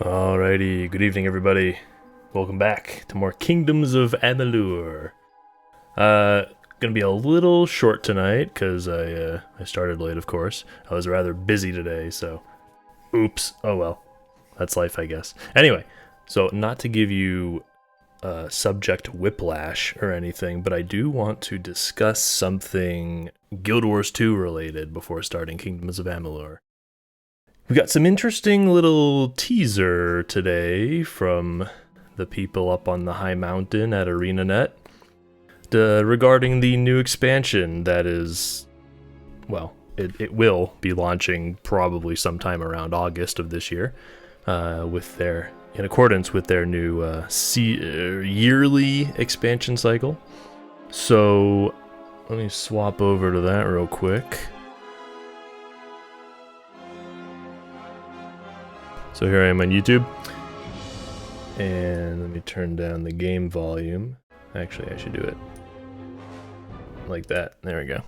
Alrighty, good evening everybody. Welcome back to more Kingdoms of Amalur. Gonna be a little short tonight because I started late, of course. I was rather busy today, so oops. Oh well, that's life, I guess. Anyway, so not to give you subject whiplash or anything, but I do want to discuss something Guild Wars 2 related before starting Kingdoms of Amalur. We got some interesting little teaser today from the people up on the high mountain at ArenaNet regarding the new expansion that is, well, it will be launching probably sometime around August of this year, in accordance with their new yearly expansion cycle. So let me swap over to that real quick. So here I am on YouTube, and let me turn down the game volume. Actually, I should do it like that. There we go.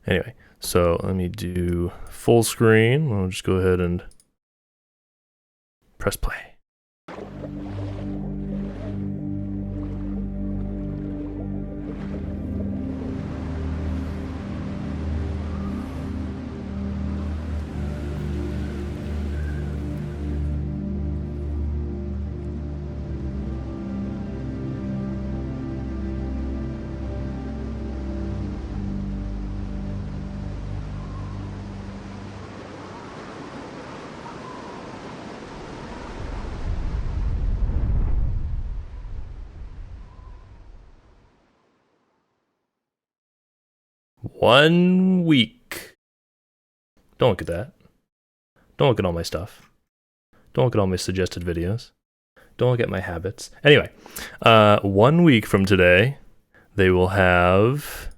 Anyway, so let me do full screen. I'll just go ahead and press play. One week. Don't look at that. Don't look at all my stuff. Don't look at all my suggested videos. Don't look at my habits. Anyway, 1 week from today, they will have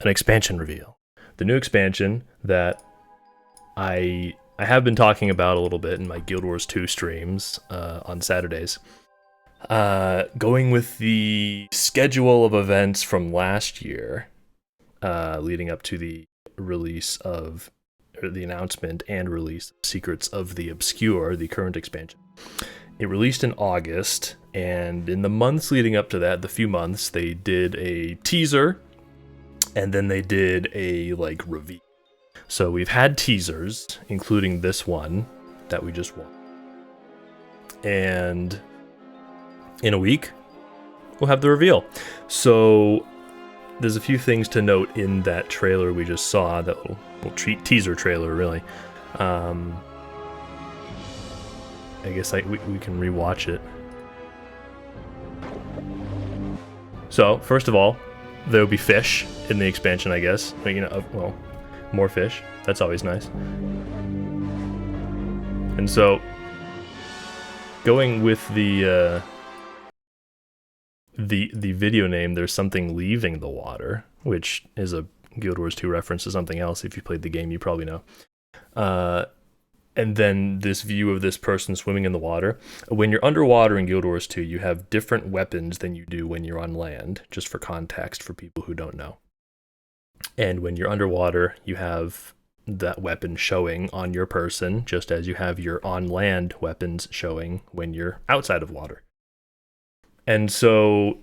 an expansion reveal. The new expansion that I have been talking about a little bit in my Guild Wars 2 streams on Saturdays. Going with the schedule of events from last year, leading up to the release of, or the announcement and release of Secrets of the Obscure, the current expansion. It released in August, and in the months leading up to that, the few months, they did a teaser, and then they did a, reveal. So we've had teasers, including this one that we just won. And in a week, we'll have the reveal. So there's a few things to note in that trailer we just saw, that little teaser trailer, really. I guess we can rewatch it. So, first of all, there will be fish in the expansion, I guess. Well, more fish. That's always nice. And so, going with the video name, there's something leaving the water, which is a Guild Wars 2 reference to something else. If you played the game, you probably know. And then this view of this person swimming in the water. When you're underwater in Guild Wars 2, you have different weapons than you do when you're on land, just for context for people who don't know. And when you're underwater, you have that weapon showing on your person, just as you have your on-land weapons showing when you're outside of water. And so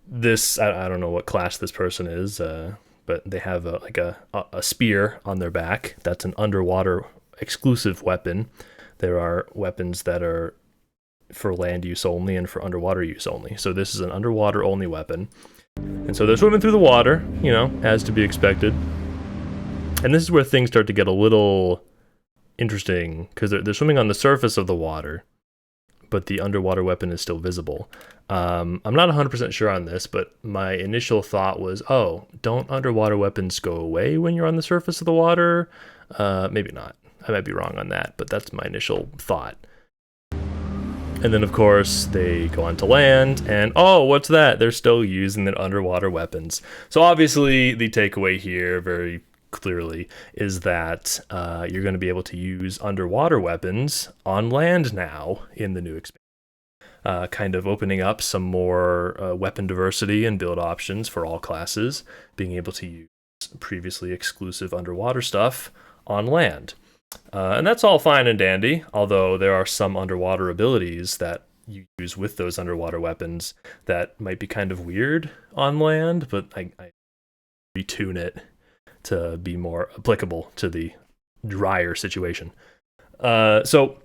this, I don't know what class this person is, but they have a spear on their back. That's an underwater exclusive weapon. There are weapons that are for land use only and for underwater use only. So this is an underwater only weapon. And so they're swimming through the water, as to be expected. And this is where things start to get a little interesting, because they're swimming on the surface of the water, but the underwater weapon is still visible. I'm not 100% sure on this, but my initial thought was, oh, don't underwater weapons go away when you're on the surface of the water? Maybe not. I might be wrong on that, but that's my initial thought. And then, of course, they go onto land, and oh, what's that? They're still using their underwater weapons. So obviously, the takeaway here, very clearly, is that you're going to be able to use underwater weapons on land now in the new expansion. Kind of opening up some more weapon diversity and build options for all classes, being able to use previously exclusive underwater stuff on land. And that's all fine and dandy, although there are some underwater abilities that you use with those underwater weapons that might be kind of weird on land, but I retune it to be more applicable to the drier situation. So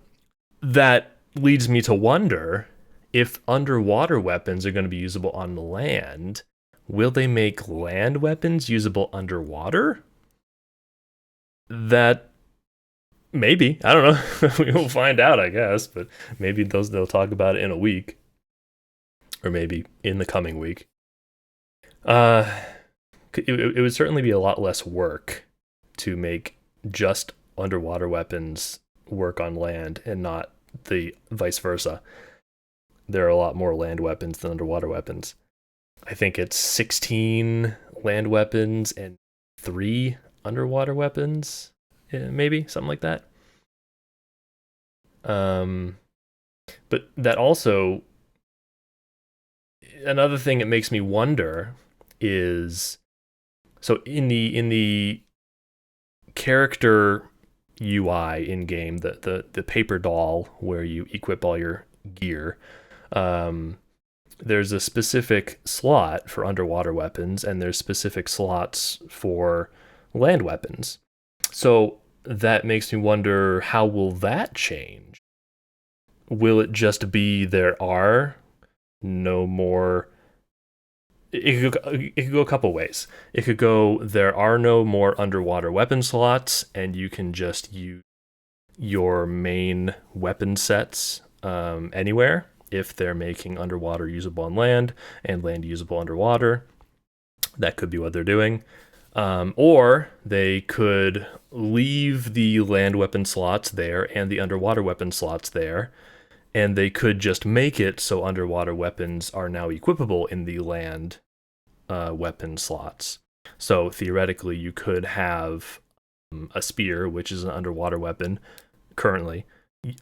that leads me to wonder if underwater weapons are going to be usable on land, will they make land weapons usable underwater? That maybe. I don't know. We will find out, I guess, but maybe they'll talk about it in a week or maybe in the coming week. Uh it would certainly be a lot less work to make just underwater weapons work on land and not the vice versa. There are a lot more land weapons than underwater weapons. I think it's 16 land weapons and 3 underwater weapons, maybe something like that. But that also, another thing it makes me wonder is, so in the character UI in game, the paper doll where you equip all your gear, there's a specific slot for underwater weapons, and there's specific slots for land weapons. So that makes me wonder, how will that change? Will it just be there are no more? It could go a couple ways. It could go, there are no more underwater weapon slots, and you can just use your main weapon sets anywhere if they're making underwater usable on land and land usable underwater. That could be what they're doing. Or they could leave the land weapon slots there and the underwater weapon slots there, and they could just make it so underwater weapons are now equipable in the land weapon slots. So theoretically, you could have a spear, which is an underwater weapon currently,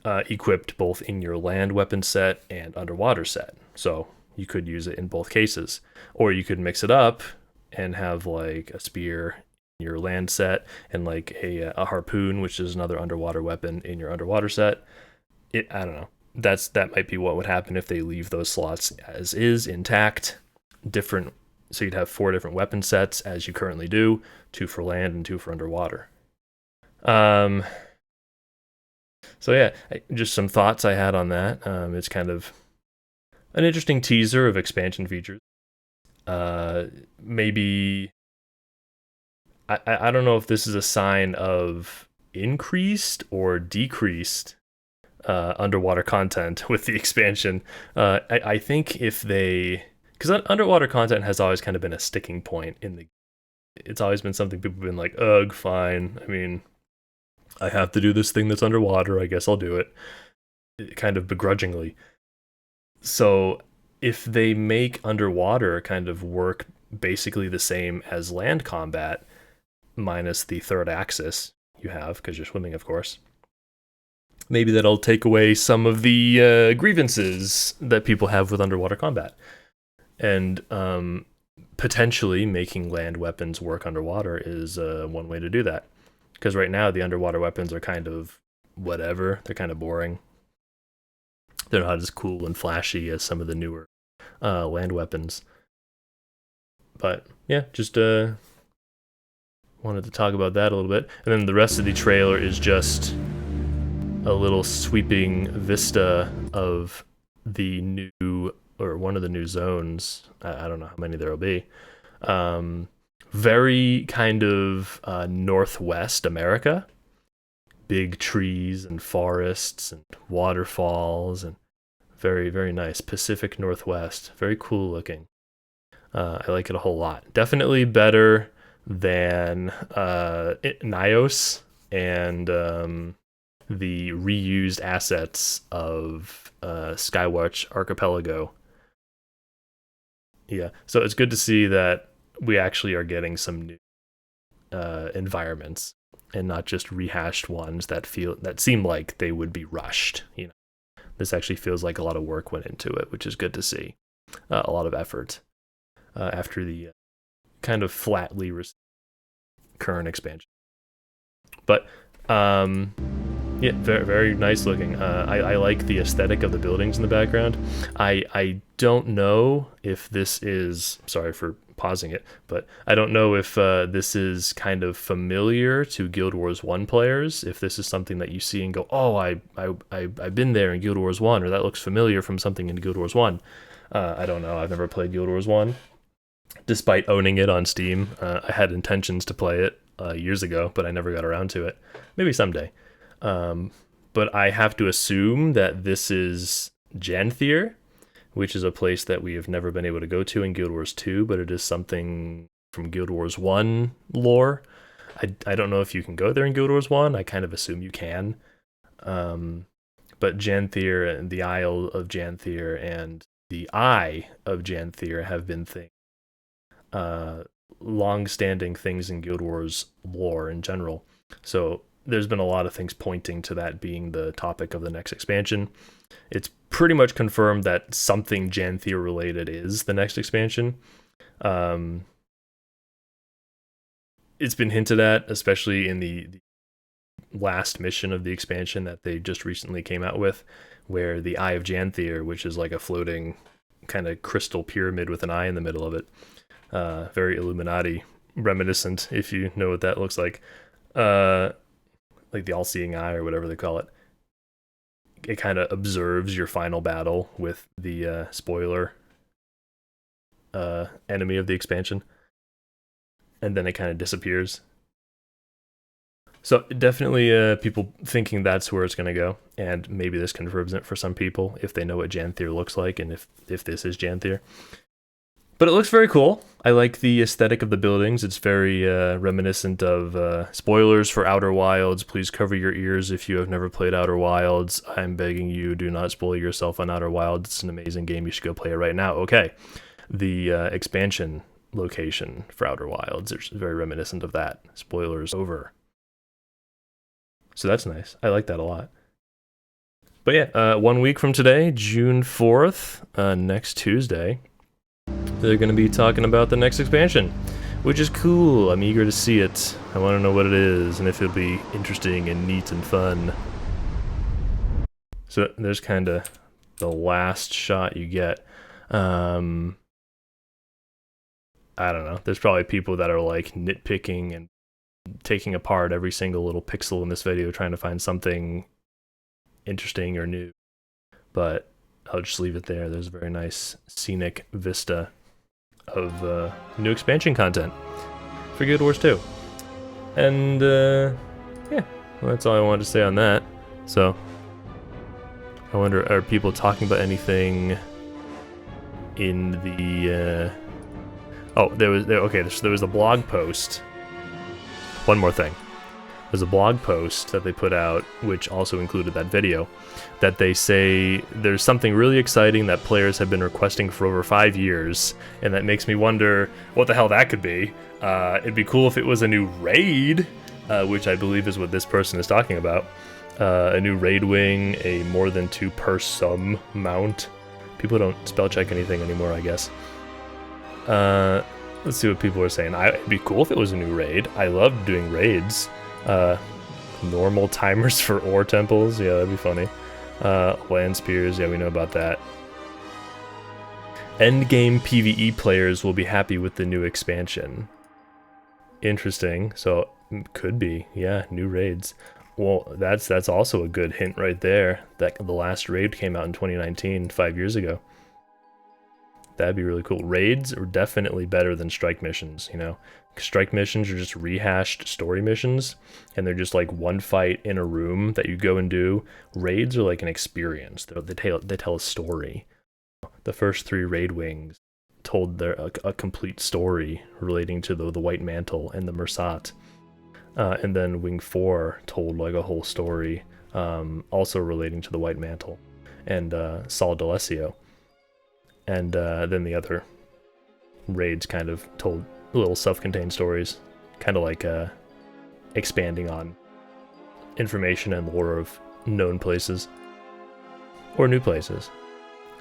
equipped both in your land weapon set and underwater set. So you could use it in both cases. Or you could mix it up and have like a spear in your land set and like a harpoon, which is another underwater weapon, in your underwater set. I don't know. That might be what would happen if they leave those slots as is intact. Different, so you'd have 4 different weapon sets as you currently do, 2 for land and 2 for underwater. So yeah, just some thoughts I had on that. It's kind of an interesting teaser of expansion features. Maybe I don't know if this is a sign of increased or decreased underwater content with the expansion. I think if they, because underwater content has always kind of been a sticking point in the. It's always been something people have been like, ugh, fine. I mean, I have to do this thing that's underwater. I guess I'll do it, kind of begrudgingly. So if they make underwater kind of work basically the same as land combat, minus the third axis you have, because you're swimming, of course, maybe that'll take away some of the grievances that people have with underwater combat. And potentially making land weapons work underwater is one way to do that. Because right now the underwater weapons are kind of whatever. They're kind of boring. They're not as cool and flashy as some of the newer land weapons. But yeah, just wanted to talk about that a little bit. And then the rest of the trailer is just a little sweeping vista of the new, or one of the new zones. I don't know how many there will be. Very kind of Northwest America. Big trees and forests and waterfalls, and very, very nice. Pacific Northwest. Very cool looking. I like it a whole lot. Definitely better than Nios and the reused assets of Skywatch Archipelago. Yeah, so it's good to see that we actually are getting some new environments and not just rehashed ones that seem like they would be rushed. You know, this actually feels like a lot of work went into it, which is good to see. A lot of effort after the kind of flatly current expansion. But Yeah, very, very nice looking. I like the aesthetic of the buildings in the background. I don't know if this is, sorry for pausing it, but I don't know if this is kind of familiar to Guild Wars 1 players, if this is something that you see and go, oh, I've been there in Guild Wars 1, or that looks familiar from something in Guild Wars 1. I don't know. I've never played Guild Wars 1, despite owning it on Steam. I had intentions to play it years ago, but I never got around to it. Maybe someday. But I have to assume that this is Janthier, which is a place that we have never been able to go to in Guild Wars 2, but it is something from Guild Wars 1 lore. I don't know if you can go there in Guild Wars 1. I kind of assume you can. But Janthier and the Isle of Janthier and the Eye of Janthier have been long-standing things in Guild Wars lore in general. So there's been a lot of things pointing to that being the topic of the next expansion. It's pretty much confirmed that something Janthier related is the next expansion. It's been hinted at, especially in the last mission of the expansion that they just recently came out with, where the Eye of Janthier, which is like a floating kind of crystal pyramid with an eye in the middle of it, very Illuminati reminiscent, if you know what that looks like. Like the all-seeing eye or whatever they call it. It kind of observes your final battle with the spoiler enemy of the expansion, and then it kind of disappears. So definitely people thinking that's where it's going to go, and maybe this confirms it for some people if they know what Janthier looks like and if this is Janthier. But it looks very cool. I like the aesthetic of the buildings. It's very reminiscent of spoilers for Outer Wilds. Please cover your ears if you have never played Outer Wilds. I'm begging you, do not spoil yourself on Outer Wilds. It's an amazing game. You should go play it right now. Okay. The expansion location for Outer Wilds is very reminiscent of that. Spoilers over. So that's nice. I like that a lot. But yeah, 1 week from today, June 4th, next Tuesday, they're going to be talking about the next expansion, which is cool. I'm eager to see it. I want to know what it is and if it'll be interesting and neat and fun. So there's kind of the last shot you get. I don't know. There's probably people that are like nitpicking and taking apart every single little pixel in this video trying to find something interesting or new. But I'll just leave it there. There's a very nice scenic vista of new expansion content for Guild Wars 2. And yeah, well, that's all I wanted to say on that. So I wonder, are people talking about anything in the there was a blog post. One more thing. There's a blog post that they put out, which also included that video, that they say there's something really exciting that players have been requesting for over 5 years, and that makes me wonder what the hell that could be. It'd be cool if it was a new raid, which I believe is what this person is talking about. A new raid wing, a more than 2 per sum mount. People don't spell check anything anymore, I guess. Let's see what people are saying. It'd be cool if it was a new raid. I love doing raids. Normal timers for ore temples, yeah, that'd be funny. Land spears, yeah, we know about that. Endgame PvE players will be happy with the new expansion. Interesting. So could be, yeah, new raids. Well, that's also a good hint right there. That the last raid came out in 2019, 5 years ago. That'd be really cool. Raids are definitely better than strike missions, you know? Strike missions are just rehashed story missions, and they're just like one fight in a room that you go and do. Raids are like an experience. They tell a story. The first 3 raid wings told a complete story relating to the White Mantle and the Mersat. And then Wing 4 told like a whole story, also relating to the White Mantle and Sol D'Alessio. And then the other raids kind of told little self-contained stories, kind of like expanding on information and lore of known places. Or new places.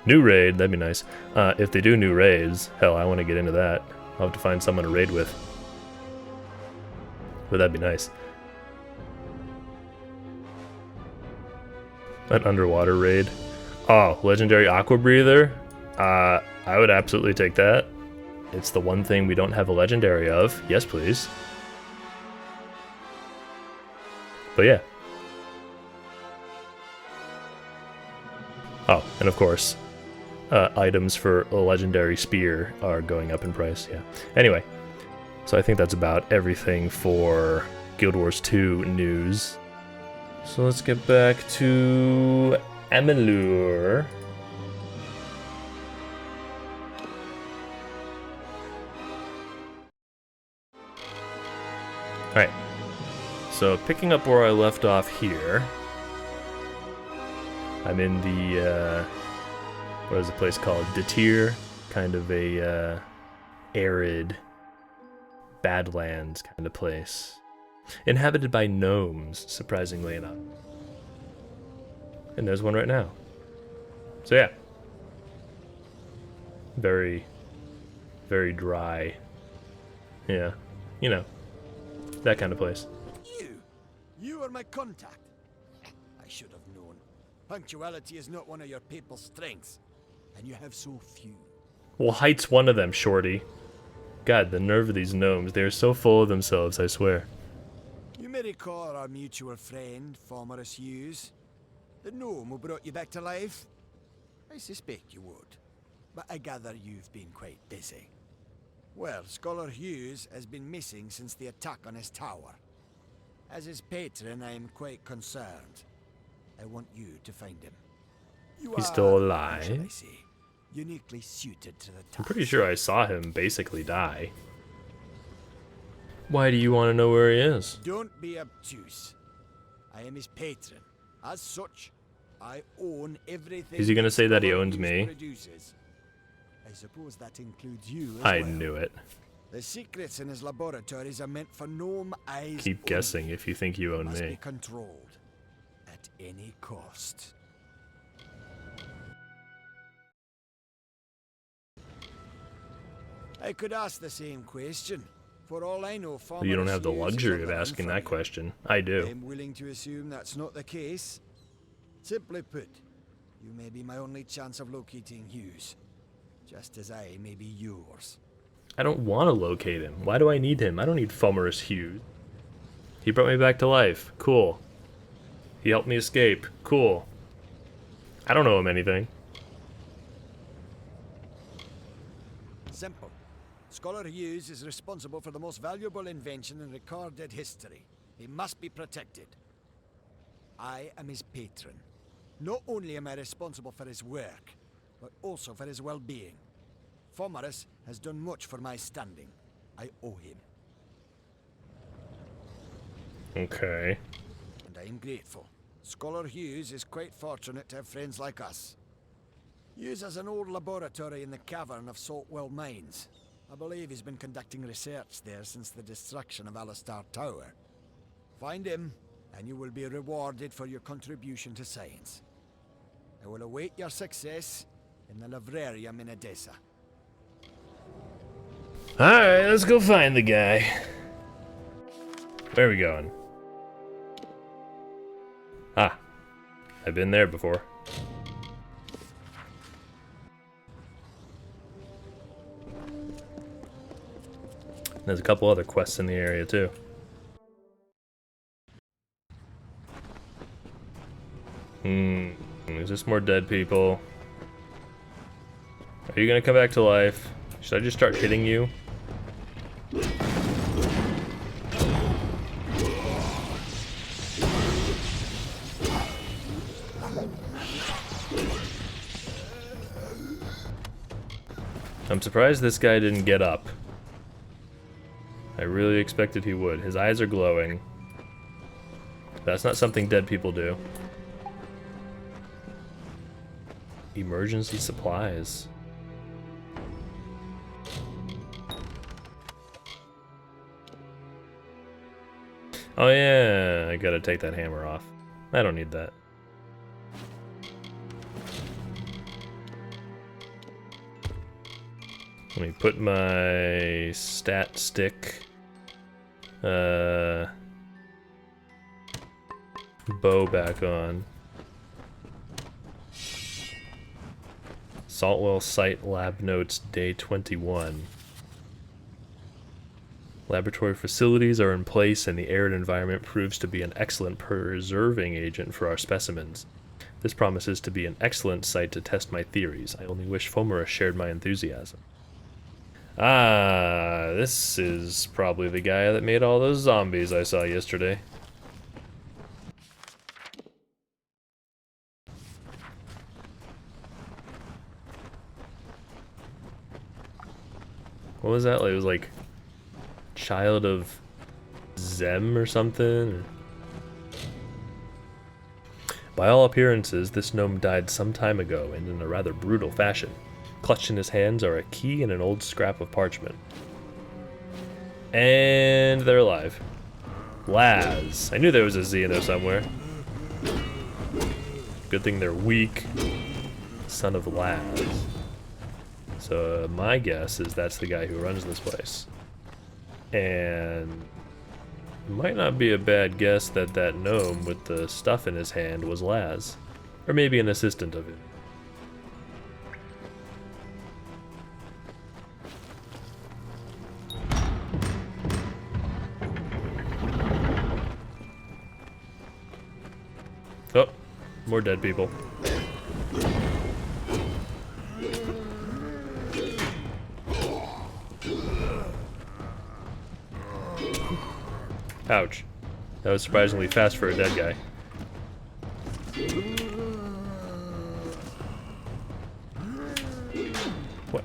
New raid, that'd be nice. If they do new raids, hell, I want to get into that. I'll have to find someone to raid with. But that'd be nice. An underwater raid. Oh, legendary aqua breather. I would absolutely take that. It's the one thing we don't have a legendary of. Yes, please. But yeah. Oh, and of course, items for a legendary spear are going up in price. Yeah. Anyway, so I think that's about everything for Guild Wars 2 news. So let's get back to Amalur. Alright, so picking up where I left off here, I'm in the, what is the place called? Datir, kind of a arid, badlands kind of place. Inhabited by gnomes, surprisingly enough. And there's one right now. So yeah. Very, very dry. Yeah, you know, that kind of place. You are my contact. I should have known. Punctuality is not one of your people's strengths, and you have so few. Well, height's one of them, Shorty. God, the nerve of these gnomes. They are so full of themselves, I swear. You may recall our mutual friend, Formerus Hughes. The gnome who brought you back to life? I suspect you would, but I gather you've been quite busy. Well, Scholar Hughes has been missing since the attack on his tower. As his patron, I am quite concerned. I want you to find him. He's still alive? Should I say, uniquely suited to the task. I'm pretty sure I saw him basically die. Why do you want to know where he is? Don't be obtuse. I am his patron. As such, I own everything. Is he gonna say that he owns me? Produces. I suppose that includes you as I well. knew it. The secrets in his laboratories are meant for gnome eyes. Keep guessing if you think you own must me. Be controlled at any cost. I could ask the same question. For all I know, You don't have the luxury of asking that question. I do. I'm willing to assume that's not the case. Simply put, you may be my only chance of locating Hughes, just as I may be yours. I don't want to locate him. Why do I need him? I don't need Formerus Hughes. He brought me back to life. Cool. He helped me escape. Cool. I don't owe him anything. Simple. Scholar Hughes is responsible for the most valuable invention in recorded history. He must be protected. I am his patron. Not only am I responsible for his work, but also for his well-being. Formerus has done much for my standing. I owe him. Okay. And I am grateful. Scholar Hughes is quite fortunate to have friends like us. Hughes has an old laboratory in the cavern of Saltwell Mines. I believe he's been conducting research there since the destruction of Alistar Tower. Find him, and you will be rewarded for your contribution to science. I will await your success in the Librarium in Edessa. Alright, let's go find the guy. Where are we going? Ah, I've been there before. There's a couple other quests in the area too. Is this more dead people? Are you gonna come back to life? Should I just start hitting you? I'm surprised this guy didn't get up. I really expected he would. His eyes are glowing. That's not something dead people do. Emergency supplies. Oh yeah, I gotta take that hammer off. I don't need that. Let me put my stat stick bow back on. Saltwell Site Lab Notes, Day 21. Laboratory facilities are in place and the arid environment proves to be an excellent preserving agent for our specimens. This promises to be an excellent site to test my theories. I only wish Fomera shared my enthusiasm. Ah, this is probably the guy that made all those zombies I saw yesterday. What was that? Like, it was like Child of Zem or something? By all appearances, this gnome died some time ago and in a rather brutal fashion. Clutched in his hands are a key and an old scrap of parchment. And they're alive. Laz. I knew there was a Z in there somewhere. Good thing they're weak. Son of Laz. So my guess is that's the guy who runs this place. And it might not be a bad guess that that gnome with the stuff in his hand was Laz. Or maybe an assistant of him. Oh, more dead people. Ouch. That was surprisingly fast for a dead guy. What?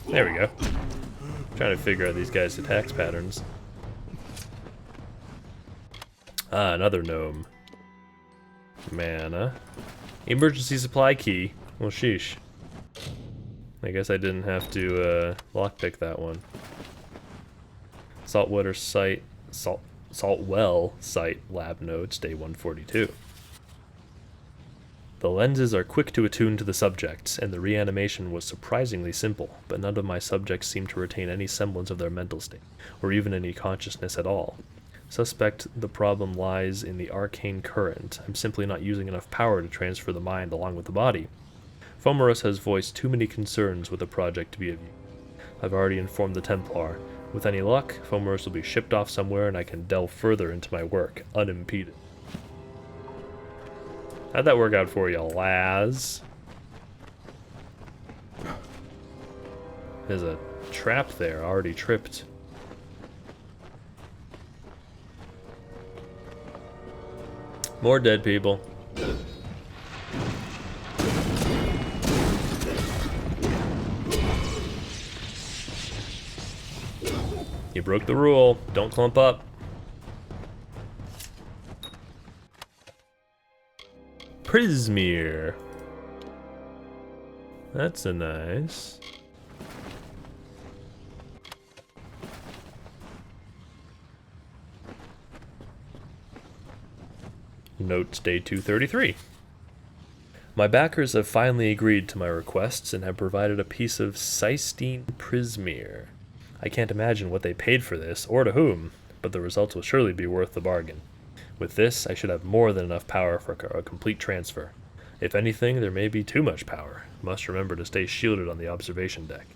There we go. Trying to figure out these guys' attacks patterns. Ah, another gnome. Mana. Emergency supply key. Well, sheesh. I guess I didn't have to lockpick that one. Saltwater site, Saltwell site lab notes, day 142. The lenses are quick to attune to the subjects, and the reanimation was surprisingly simple, but none of my subjects seemed to retain any semblance of their mental state, or even any consciousness at all. Suspect the problem lies in the arcane current. I'm simply not using enough power to transfer the mind along with the body. Fomerus has voiced too many concerns with the project to be of use. I've already informed the Templar. With any luck, Fomerus will be shipped off somewhere and I can delve further into my work, unimpeded. How'd that work out for you, Laz? There's a trap there, already tripped. More dead people. You broke the rule. Don't clump up. Prismere. That's a nice. Notes day 233. My backers have finally agreed to my requests and have provided a piece of cystine prismere. I can't imagine what they paid for this, or to whom, but the results will surely be worth the bargain. With this, I should have more than enough power for a complete transfer. If anything, there may be too much power. Must remember to stay shielded on the observation deck.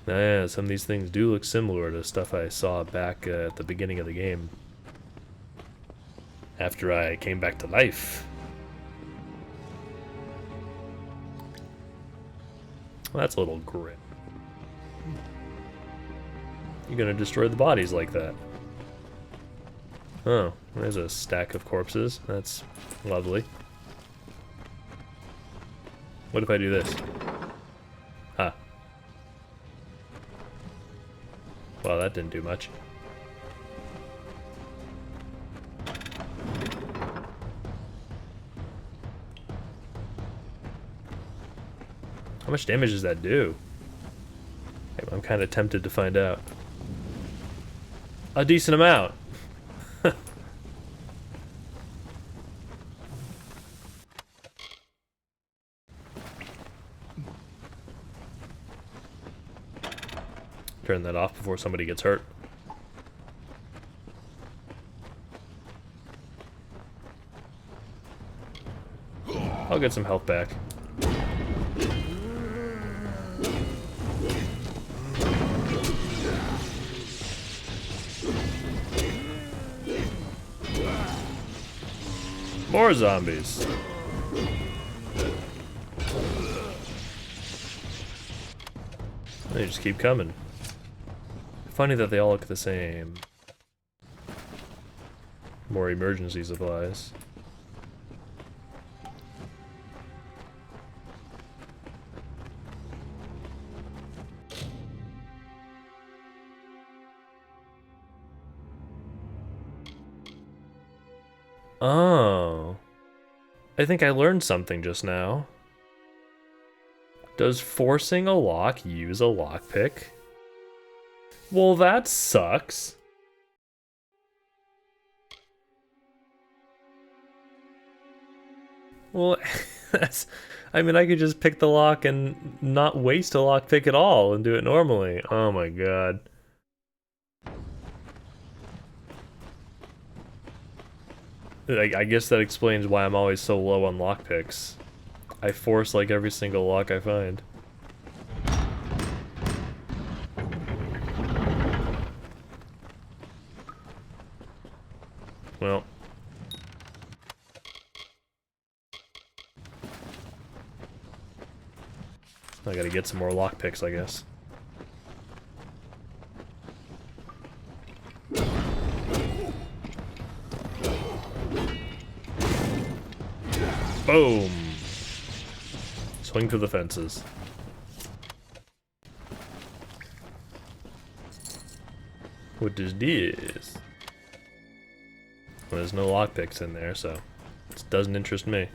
Yeah, some of these things do look similar to stuff I saw back at the beginning of the game. After I came back to life. Well, that's a little grim. You're gonna destroy the bodies like that. Oh, there's a stack of corpses. That's lovely. What if I do this? Huh. Well, that didn't do much. How much damage does that do? I'm kind of tempted to find out. A decent amount. Turn that off before somebody gets hurt. I'll get some health back. More zombies. They just keep coming. Funny that they all look the same. More emergency supplies. Oh. I think I learned something just now. Does forcing a lock use a lockpick? Well, that sucks. Well, that's... I mean, I could just pick the lock and not waste a lockpick at all and do it normally. Oh my god. I guess that explains why I'm always so low on lockpicks. I force like every single lock I find. Well. I gotta get some more lockpicks, I guess. Boom! Swing through the fences. What is this? Well, there's no lockpicks in there, so it doesn't interest me.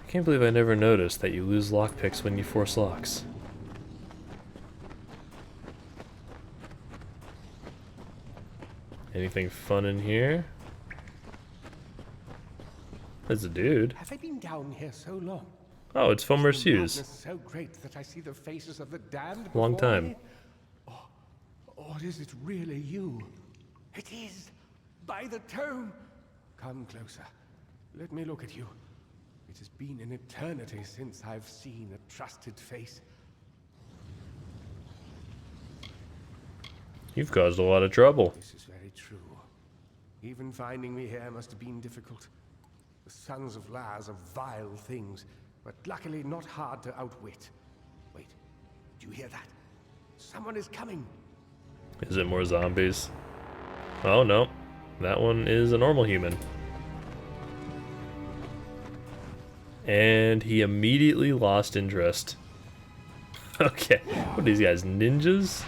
I can't believe I never noticed that you lose lockpicks when you force locks. Anything fun in here? There's a dude. Have I been down here so long? Oh, it's Fulmer's Hughes. So great that I see the faces of the damned. Long time. Or is it really you? It is. By the tome. Come closer. Let me look at you. It has been an eternity since I've seen a trusted face. You've caused a lot of trouble. This is very true. Even finding me here must have been difficult. The sons of Laz are vile things, but luckily not hard to outwit. Wait, do you hear that? Someone is coming. Is it more zombies? Oh no, that one is a normal human. And he immediately lost interest. Okay, what are these guys, ninjas?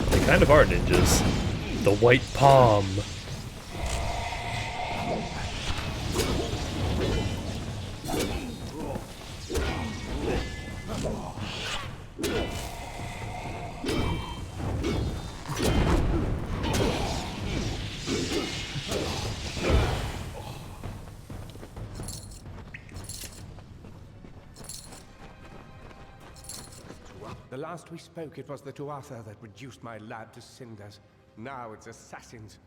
They kind of are ninjas. The white palm. The last we spoke, it was the Tuatha that reduced my lab to cinders. Now it's assassins.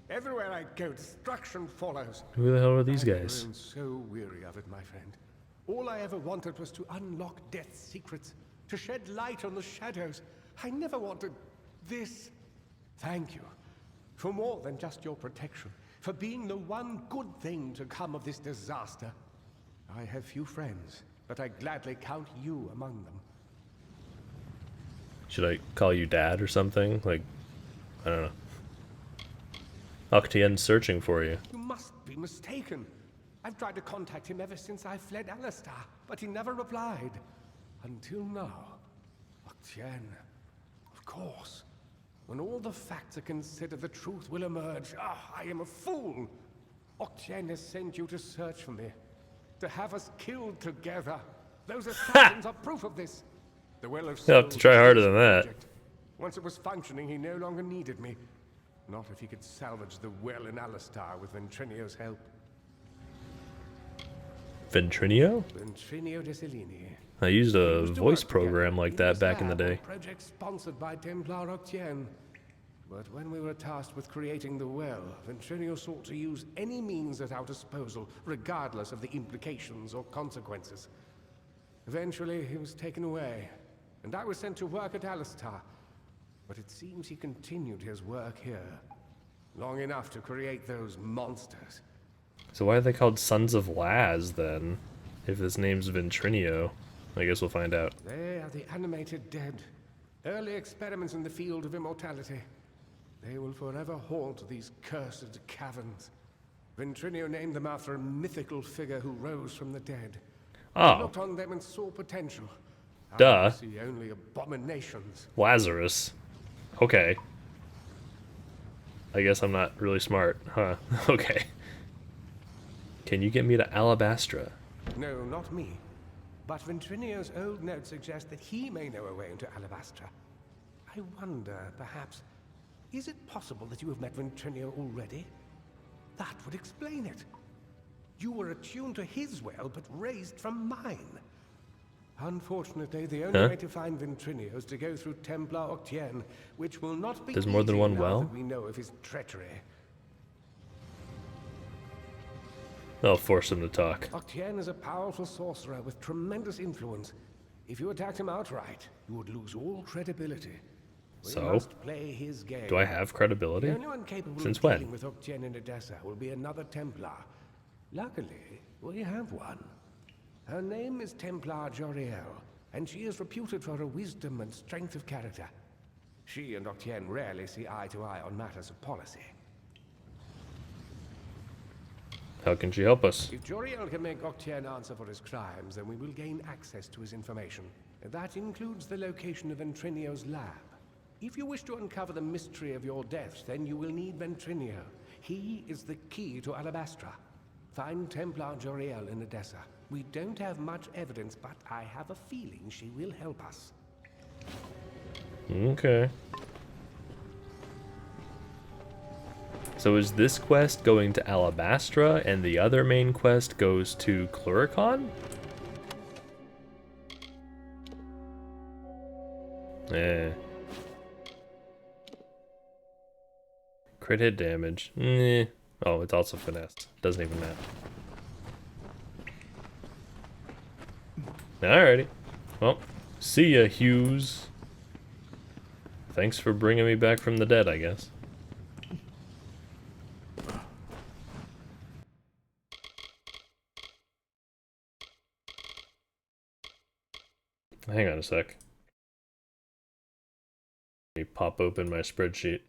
Everywhere I go, destruction follows. Who the hell are these guys? I'm so weary of it, my friend. All I ever wanted was to unlock death's secrets, to shed light on the shadows. I never wanted this. Thank you for more than just your protection, for being the one good thing to come of this disaster. I have few friends, but I gladly count you among them. Should I call you Dad or something? Like, I don't know. Octien's searching for you. You must be mistaken. I've tried to contact him ever since I fled Alistar, but he never replied. Until now. Octien. Of course. When all the facts are considered, the truth will emerge. Ah, I am a fool. Octien has sent you to search for me. To have us killed together. Those assassins are proof of this. The Well of You'll have to try harder than that. Project. Once it was functioning, he no longer needed me. Not if he could salvage the well in Alistar with Ventrinio's help. Ventrinio? Ventrinio de Selene. I used We a used to voice work together program like that this back in the lab on day. projects sponsored by Templar Octien. But when we were tasked with creating the well, Ventrinio sought to use any means at our disposal, regardless of the implications or consequences. Eventually, he was taken away, and I was sent to work at Alistar. But it seems he continued his work here, long enough to create those monsters. So why are they called Sons of Laz, then? If his name's Ventrinio. I guess we'll find out. They are the animated dead. Early experiments in the field of immortality. They will forever haunt these cursed caverns. Ventrinio named them after a mythical figure who rose from the dead. He Oh, looked on them and saw potential. Duh. I see only abominations. Lazarus. Okay. I guess I'm not really smart, huh? Okay. Can you get me to Alabastra? No, not me. But Ventrinio's old notes suggest that he may know a way into Alabastra. I wonder, perhaps, is it possible that you have met Ventrinio already? That would explain it. You were attuned to his well, but raised from mine. Unfortunately, the only way to find Ventrinio is to go through Templar Octien, which will not be There's more than easy one now well? that we know of his treachery. I'll force him to talk. Octien is a powerful sorcerer with tremendous influence. If you attacked him outright, you would lose all credibility. We So? must play his game. Do I have credibility? The only one capable Since of when? dealing with Octien in Edessa will be another Templar. Luckily, we have one. Her name is Templar Joriel, and she is reputed for her wisdom and strength of character. She and Octien rarely see eye to eye on matters of policy. How can she help us? If Joriel can make Octien answer for his crimes, then we will gain access to his information. That includes the location of Ventrinio's lab. If you wish to uncover the mystery of your deaths, then you will need Ventrinio. He is the key to Alabastra. Find Templar Joriel in Edessa. We don't have much evidence, but I have a feeling she will help us. Okay. So is this quest going to Alabastra, and the other main quest goes to Cluricon? Eh. Crit hit damage. Oh, it's also finesse. Doesn't even matter. Alrighty. Well, see ya, Hughes. Thanks for bringing me back from the dead, I guess. Hang on a sec. Let me pop open my spreadsheet.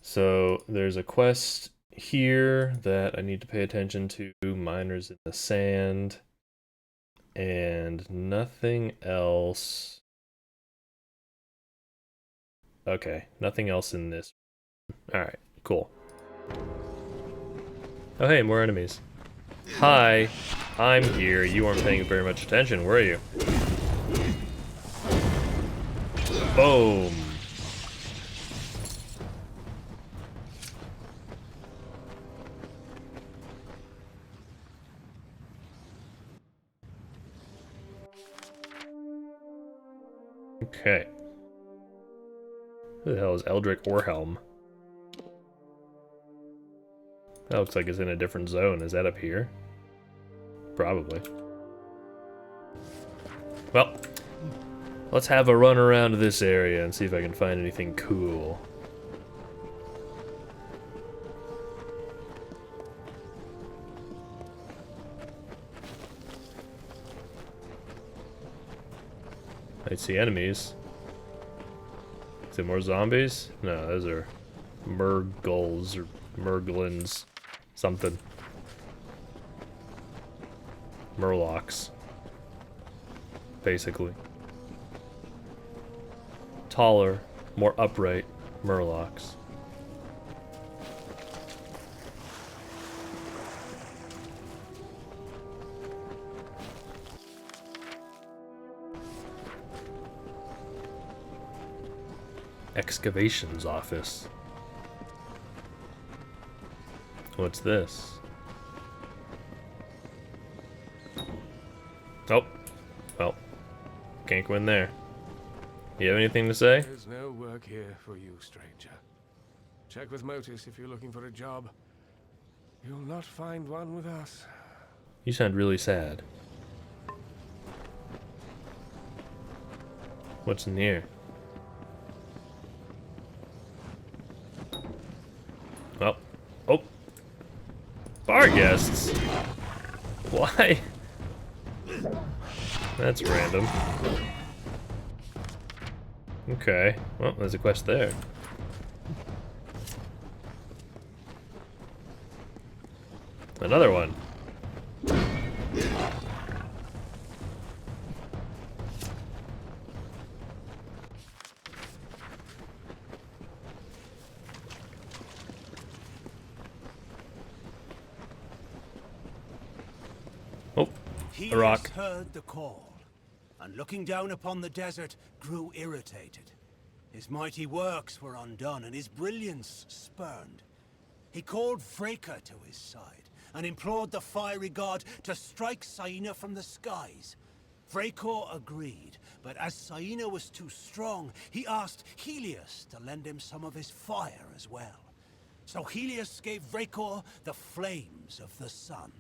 So there's a quest here that I need to pay attention to. Miners in the sand. And nothing else. Okay, nothing else in this. Alright, cool. Oh hey, more enemies. Hi, I'm here. You weren't paying very much attention, were you? Boom. Okay. Who the hell is Eldrick Orhelm? That looks like it's in a different zone. Is that up here? Probably. Well, let's have a run around this area and see if I can find anything cool. I see enemies. Is it more zombies? No, those are Murgles or Murglins. Something. Murlocs. Basically. Taller, more upright Murlocs. Excavations office. What's this? Oh. Well. Can't go in there. You have anything to say? There's no work here for you, stranger. Check with Motus if you're looking for a job. You'll not find one with us. You sound really sad. What's in here? Oh. Oh. Bar guests. Why? That's random. Okay. Well, there's a quest there. Another one. Oh, a rock. Heard the call, and looking down upon the desert, grew irritated. His mighty works were undone, and his brilliance spurned. He called Freka to his side, and implored the fiery god to strike Saina from the skies. Vrakor agreed, but as Saina was too strong, he asked Helios to lend him some of his fire as well. So Helios gave Vrakor the flames of the sun.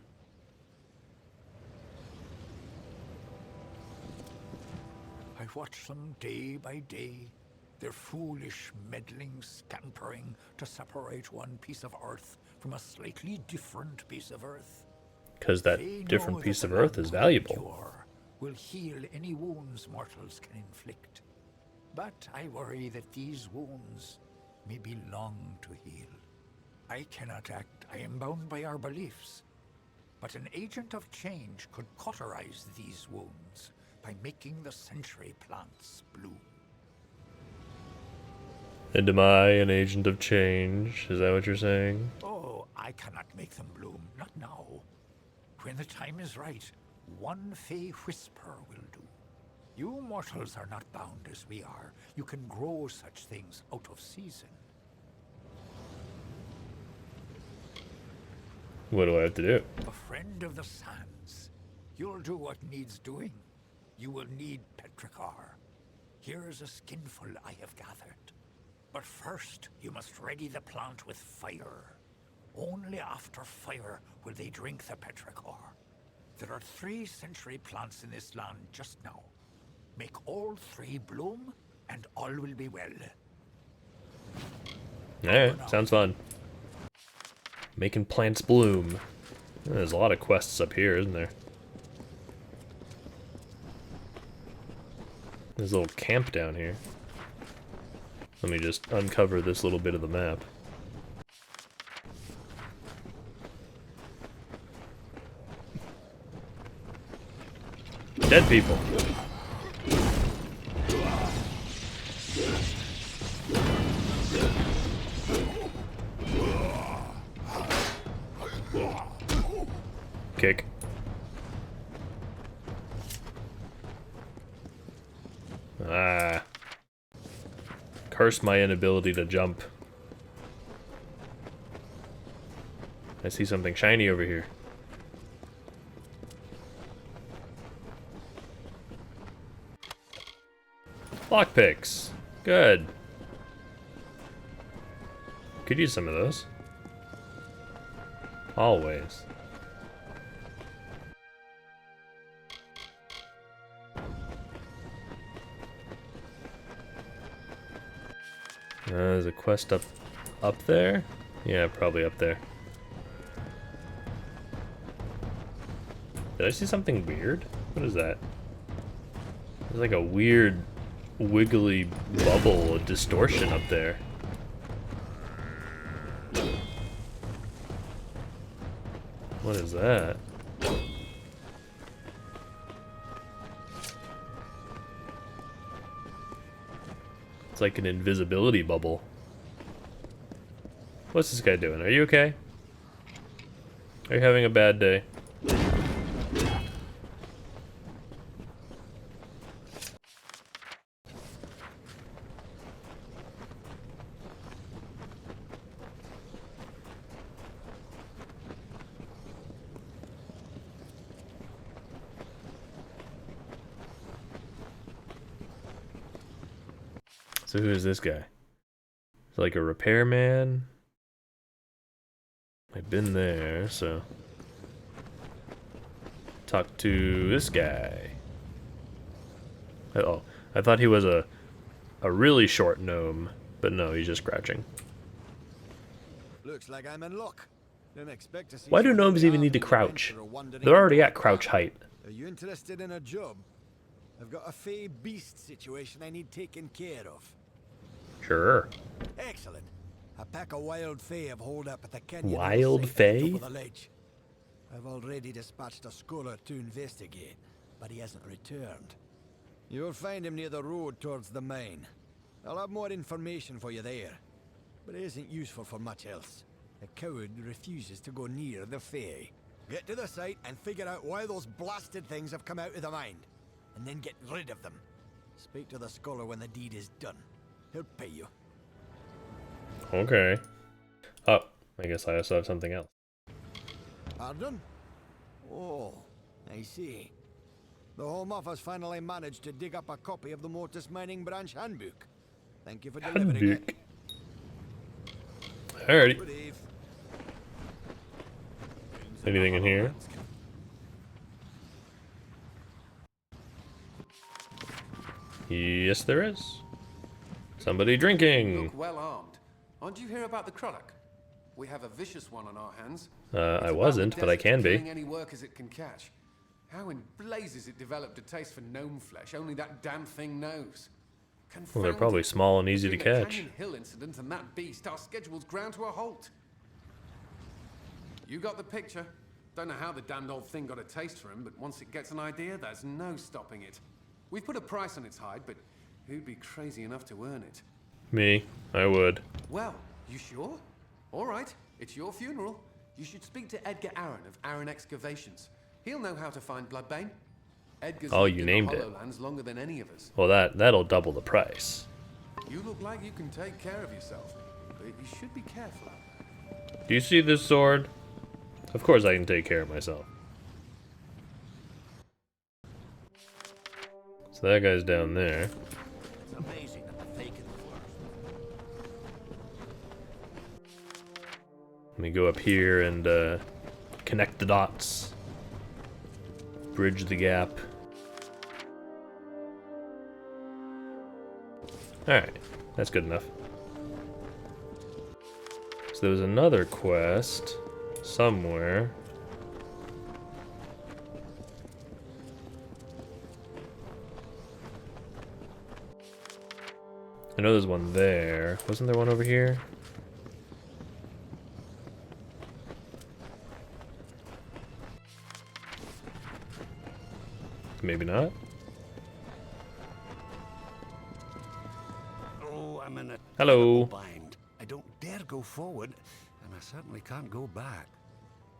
I watch them day by day, their foolish, meddling scampering to separate one piece of Earth from a slightly different piece of Earth. Because that They different know piece that of the Earth love is of valuable. cure will heal any wounds mortals can inflict. But I worry that these wounds may be long to heal. I cannot act. I am bound by our beliefs. But an agent of change could cauterize these wounds by making the century plants bloom. And am I an agent of change? Is that what you're saying? Oh, I cannot make them bloom, not now. When the time is right, one fey whisper will do. You mortals are not bound as we are. You can grow such things out of season. What do I have to do? A friend of the sands. You'll do what needs doing. You will need petrichor. Here's a skinful I have gathered. But first, you must ready the plant with fire. Only after fire will they drink the petrichor. There are 3 century plants in this land just now. Make all 3 bloom, and all will be well. Alright, sounds fun. Making plants bloom. There's a lot of quests up here, isn't there? There's a little camp down here. Let me just uncover this little bit of the map. Dead people. Kick. Ah. Curse my inability to jump. I see something shiny over here. Lockpicks. Good. Could use some of those. Always. There's a quest up there? Yeah, probably up there. Did I see something weird? What is that? There's like a weird wiggly bubble, a distortion up there. What is that? It's like an invisibility bubble. What's this guy doing? Are you okay? Are you having a bad day? So who is this guy? It's like a repairman. I've been there, so talk to this guy. Oh, I thought he was a really short gnome, but no, he's just crouching. Looks like I'm in luck. Didn't expect to see. Why do gnomes even need to crouch? They're already at crouch height. Are you interested in a job? I've got a fey beast situation I need taken care of. Sure. Excellent. A pack of wild fey have holed up at the canyon. Wild fey? Top of the ledge. I've already dispatched a scholar to investigate, but he hasn't returned. You'll find him near the road towards the mine. I'll have more information for you there, but it isn't useful for much else. The coward refuses to go near the fey. Get to the site and figure out why those blasted things have come out of the mine, and then get rid of them. Speak to the scholar when the deed is done. He'll pay you. Okay. Oh, I guess I also have something else. Pardon? Oh, I see. The Home Office finally managed to dig up a copy of the Mortis Mining Branch Handbook. Thank you for delivering it. Alrighty. Good eve. Anything in here? Yes, there is. Somebody drinking. Look well armed. Aren't you here about the Krullock? We have a vicious one on our hands. I wasn't, but I can be. Any workers it can catch. How in blazes it developed a taste for gnome flesh? Only that damn thing knows. Well, they're probably small and easy to Between the catch. Canyon Hill incident and that beast, our schedule's ground to a halt. You got the picture. Don't know how the damned old thing got a taste for him, but once it gets an idea, there's no stopping it. We've put a price on its hide, but who'd be crazy enough to earn it? Me. I would. Well, you sure? All right, it's your funeral. You should speak to Edgar Aaron of Aaron Excavations. He'll know how to find Bloodbane. Edgar's Oh, lived you in named the it. Hollowlands longer than any of us. Well, that'll double the price. You look like you can take care of yourself, but you should be careful. Do you see this sword? Of course I can take care of myself. So that guy's down there. It's amazing that the fey can work. Let me go up here and connect the dots. Bridge the gap. Alright, that's good enough. So there was another quest somewhere. I know there's one there. Wasn't there one over here? Maybe not. Oh, I'm in a Hello. terrible bind. I don't dare go forward, and I certainly can't go back.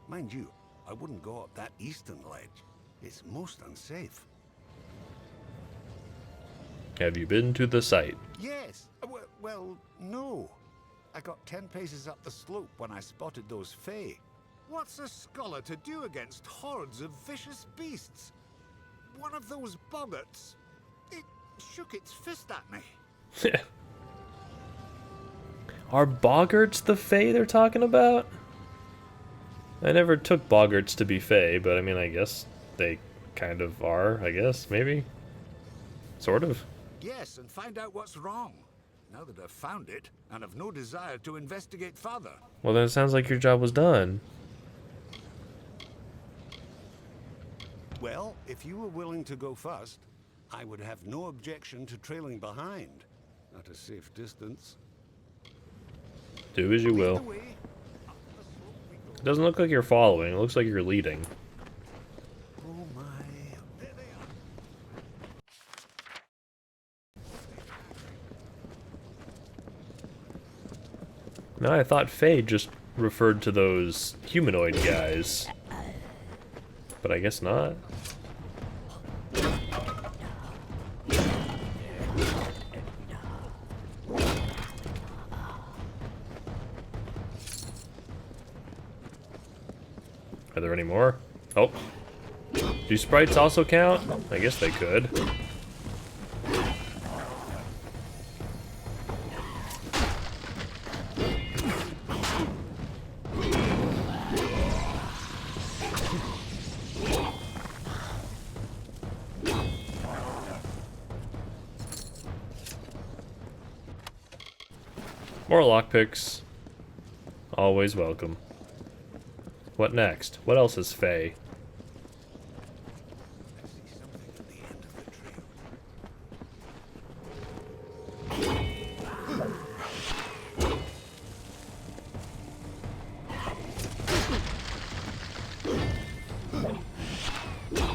Mind you, I wouldn't go up that eastern ledge. It's most unsafe. Have you been to the site? Yes. Well, no. I got 10 paces up the slope when I spotted those Fae. What's a scholar to do against hordes of vicious beasts? One of those boggarts, it shook its fist at me. Are boggarts the Fae they're talking about? I never took boggarts to be Fae, but I mean, I guess they kind of are, I guess, maybe? Sort of. Yes, and find out what's wrong. Now that I've found it, and have no desire to investigate further. Well, then it sounds like your job was done. Well, if you were willing to go first, I would have no objection to trailing behind. At a safe distance. Do as you will. Either way, up the slope we go. It doesn't look like you're following, it looks like you're leading. Oh my. There they are. No, I thought Fae just referred to those humanoid guys. But I guess not. Are there any more? Oh. Do sprites also count? I guess they could. More lockpicks. Always welcome. What next? What else is Fey?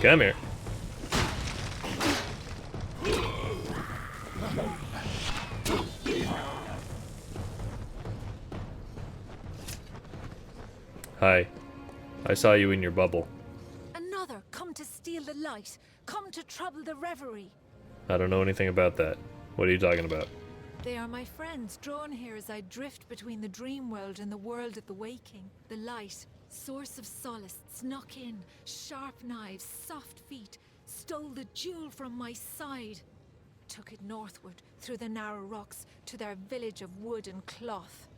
Come here. Hi. I saw you in your bubble. Another come to steal the light, come to trouble the reverie. I don't know anything about that. What are you talking about? They are my friends, drawn here as I drift between the dream world and the world of the waking. The light, source of solace, snuck in, sharp knives, soft feet, stole the jewel from my side. Took it northward, through the narrow rocks, to their village of wood and cloth.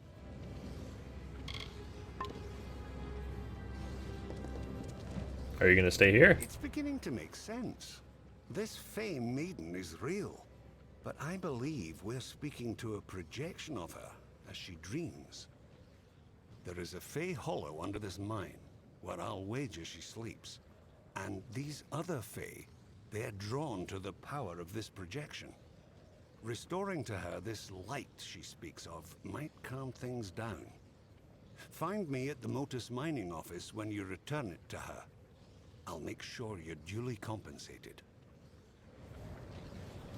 Are you gonna stay here? It's beginning to make sense. This Fey maiden is real, but I believe we're speaking to a projection of her as she dreams. There is a Fey hollow under this mine, where I'll wager she sleeps. And these other Fey, they're drawn to the power of this projection. Restoring to her this light she speaks of might calm things down. Find me at the Motus mining office when you return it to her. I'll make sure you're duly compensated.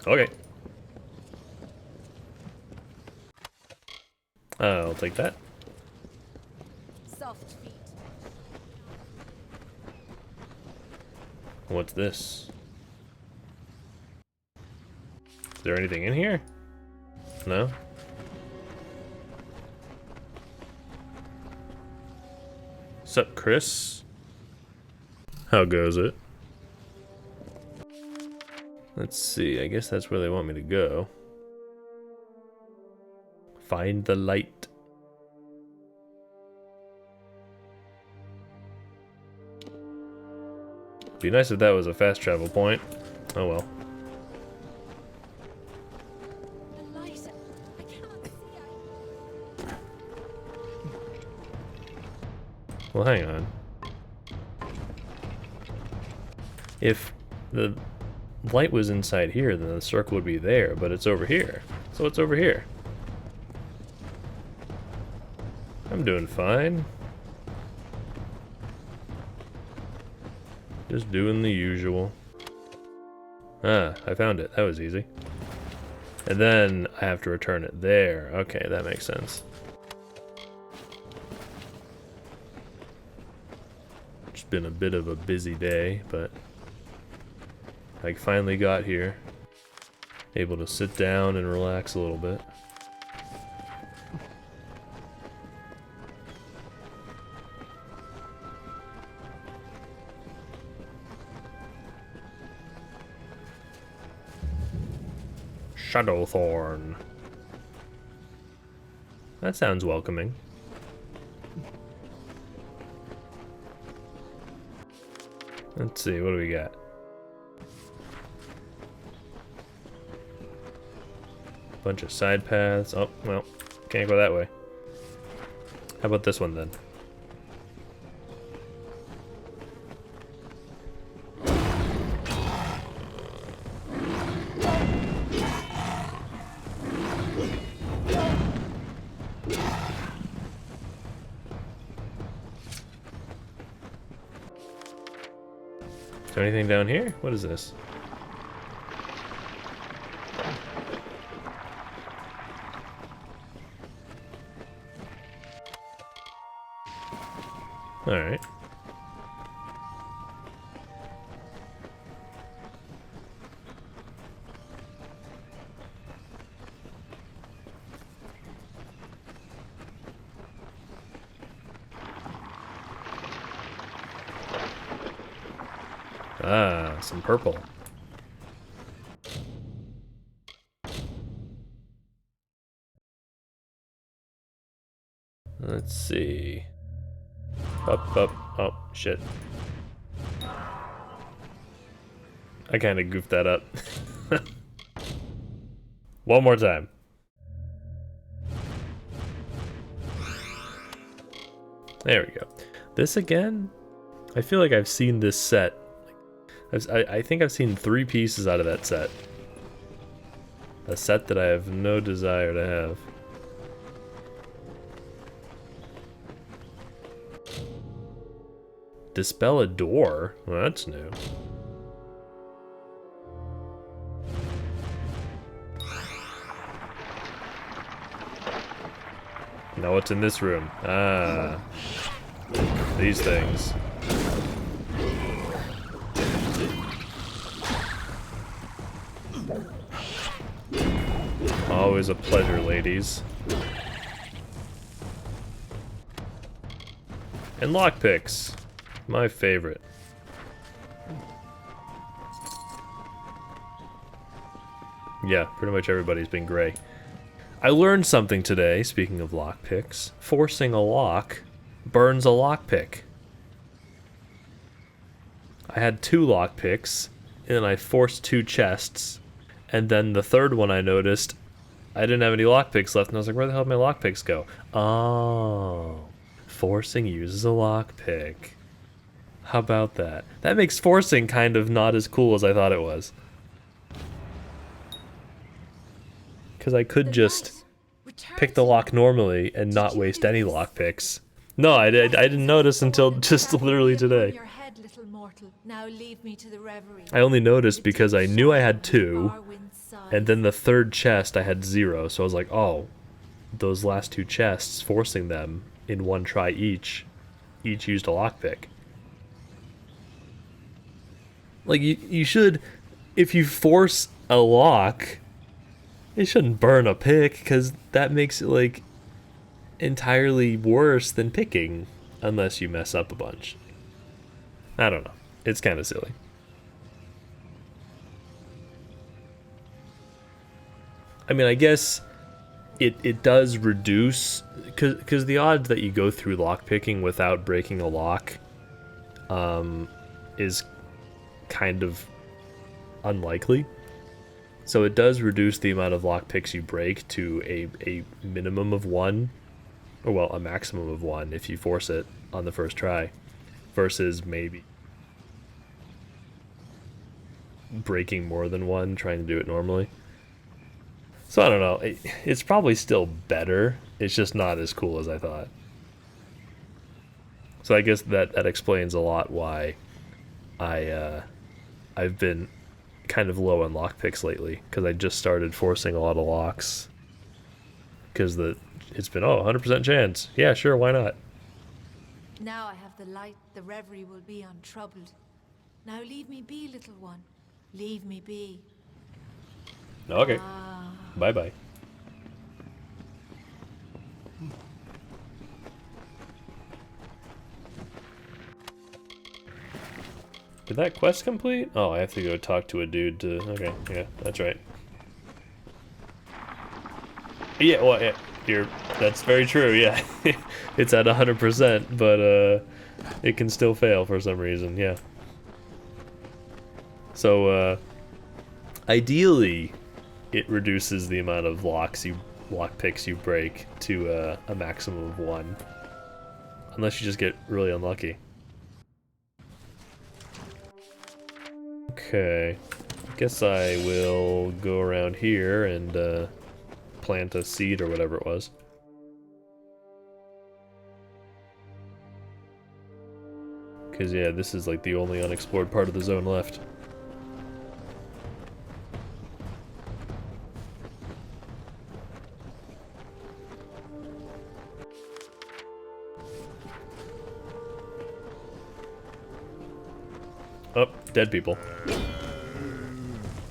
Okay. I'll take that. Soft feet. What's this? Is there anything in here? No? Sup, Chris? How goes it? Let's see, I guess that's where they want me to go. Find the light. Be nice if that was a fast travel point. Oh well. The light, I cannot see. Well, hang on. If the light was inside here, then the circle would be there, but it's over here. So it's over here. I'm doing fine. Just doing the usual. Ah, I found it. That was easy. And then I have to return it there. Okay, that makes sense. It's been a bit of a busy day, but I finally got here. Able to sit down and relax a little bit. Shadowthorn. That sounds welcoming. Let's see, what do we got? Bunch of side paths. Oh, well, can't go that way. How about this one then? Is there anything down here? What is this? Alright. Ah, some purple. Let's see. Up, up, oh, shit. I kinda goofed that up. One more time. There we go. This again? I feel like I've seen this set. I think I've seen 3 pieces out of that set. A set that I have no desire to have. Dispel a door? Well, that's new. Now what's in this room? Ah. These things. Always a pleasure, ladies. And lockpicks. My favorite. Yeah, pretty much everybody's been gray. I learned something today, speaking of lockpicks. Forcing a lock burns a lockpick. I had 2 lockpicks, and I forced 2 chests, and then the third one I noticed, I didn't have any lockpicks left, and I was like, where the hell did my lockpicks go? Oh, forcing uses a lockpick. How about that? That makes forcing kind of not as cool as I thought it was. Because I could just pick the lock normally and not waste any lockpicks. No, I didn't notice until just literally today. Now leave me to the reverie. I only noticed because I knew I had 2, and then the third chest I had 0, so I was like, oh, those last 2 chests, forcing them in one try each used a lockpick. Like, you should, if you force a lock, it shouldn't burn a pick, because that makes it, like, entirely worse than picking, unless you mess up a bunch. I don't know. It's kind of silly. I mean, I guess it does reduce, because the odds that you go through lockpicking without breaking a lock is kind of unlikely. So it does reduce the amount of lockpicks you break to a minimum of 1, or well, a maximum of 1 if you force it on the first try, versus maybe breaking more than 1 trying to do it normally. So I don't know, it's probably still better, it's just not as cool as I thought. So I guess that explains a lot why I've been kind of low on lockpicks lately, because I just started forcing a lot of locks. Because it's been, 100% chance. Yeah, sure, why not? Now I have the light, the reverie will be untroubled. Now leave me be, little one. Leave me be. Okay. Bye-bye. Did that quest complete? Oh, I have to go talk to a dude to... Okay, yeah, that's right. Yeah, well, yeah, that's very true, yeah. It's at 100%, but it can still fail for some reason, yeah. So, ideally, it reduces the amount of lockpicks you break to a maximum of 1. Unless you just get really unlucky. Okay, guess I will go around here and plant a seed or whatever it was. Because yeah, this is like the only unexplored part of the zone left. Oh, dead people.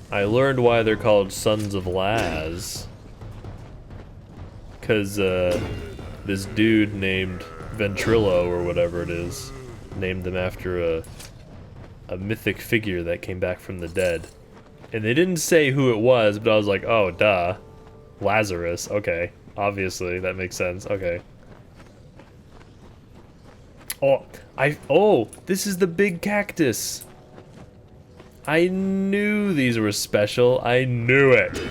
I learned why they're called Sons of Laz. Because this dude named Ventrilo, or whatever it is, named them after a mythic figure that came back from the dead. And they didn't say who it was, but I was like, oh, duh. Lazarus, okay. Obviously, that makes sense, okay. Oh, this is the big cactus. I knew these were special. I knew it.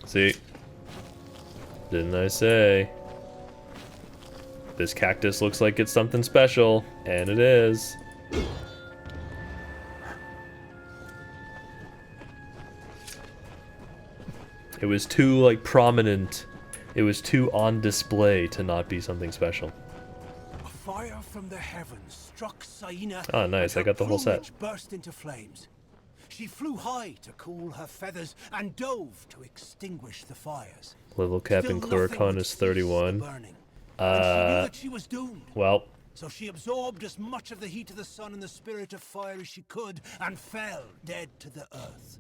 See? Didn't I say? This cactus looks like it's something special, and it is. It was too, like, prominent. It was too on display to not be something special. A fire from the heavens struck Saina. Oh, nice. I got the whole set. Burst into flames. She flew high to cool her feathers and dove to extinguish the fires. Level cap in Chloricon is 31. She knew that she was doomed. Well, So she absorbed as much of the heat of the sun and the spirit of fire as she could and fell dead to the earth.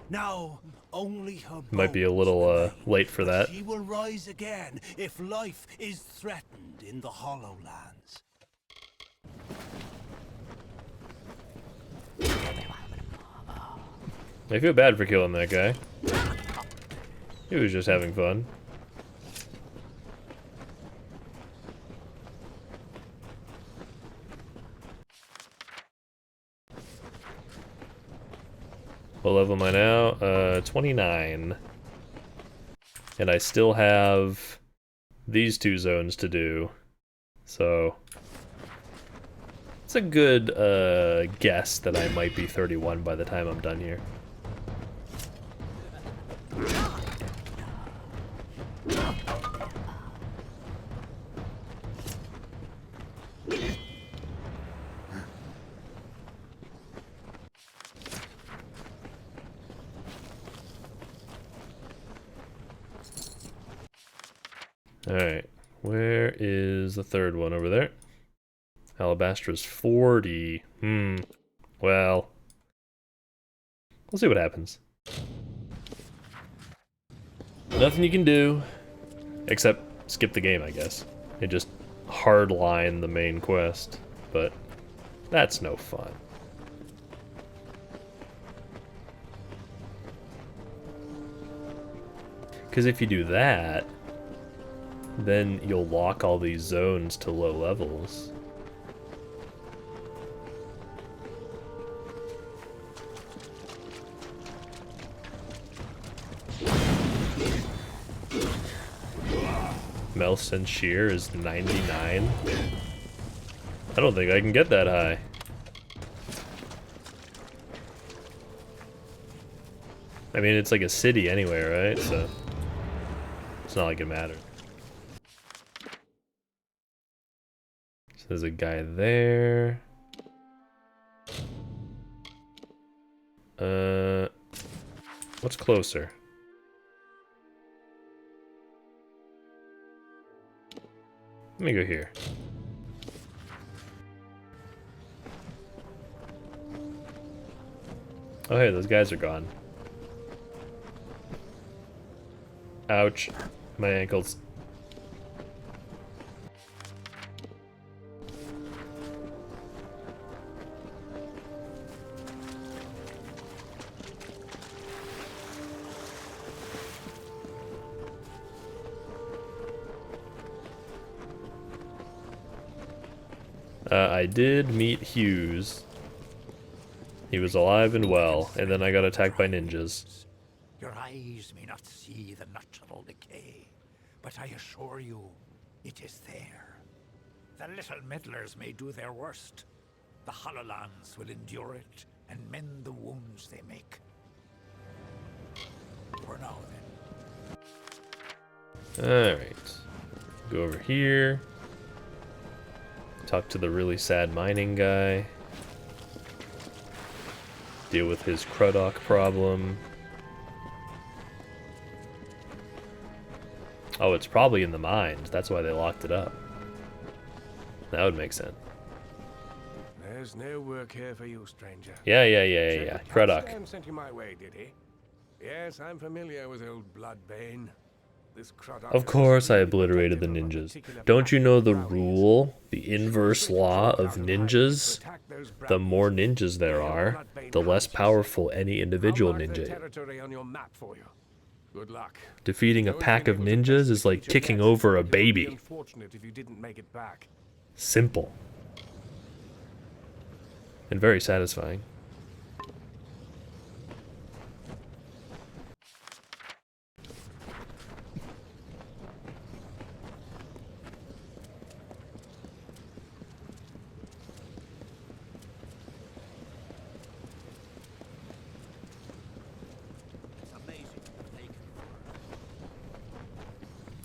Now, only her might be a bones little remain, late for that. She will rise again if life is threatened in the Hollow Lands. I feel bad for killing that guy. He was just having fun. What level am I now? 29. And I still have these 2 zones to do. So it's a good guess that I might be 31 by the time I'm done here. Alright, where is the third one? Over there? Alabastra's 40. Well, we'll see what happens. Nothing you can do, except skip the game, I guess. And just hardline the main quest, but that's no fun. Because if you do that, then you'll lock all these zones to low levels. Melson Shear is 99. I don't think I can get that high. I mean, it's like a city anyway, right? So it's not like it matters. So there's a guy there. What's closer? Let me go here. Oh hey, those guys are gone. Ouch. My ankles. I did meet Hughes. He was alive and well, and then I got attacked by ninjas. Your eyes may not see the natural decay, but I assure you, it is there. The little meddlers may do their worst. The Hollowlands will endure it and mend the wounds they make. For now, then. Alright. Go over here. Talk to the really sad mining guy. Deal with his Krudok problem. Oh, it's probably in the mines. That's why they locked it up. That would make sense. There's no work here for you, stranger. Yeah. Krudok. Stan sent you my way, did he? Yes, I'm familiar with old Bloodbane. This Krudok Of course I obliterated the ninjas. Don't you know the rule? The inverse law of ninjas? The more ninjas there are, the less powerful any individual ninja is. territory on your map for you. Good luck. Defeating a pack of ninjas is like kicking over a baby. Unfortunate if you didn't make it back. Simple. And very satisfying.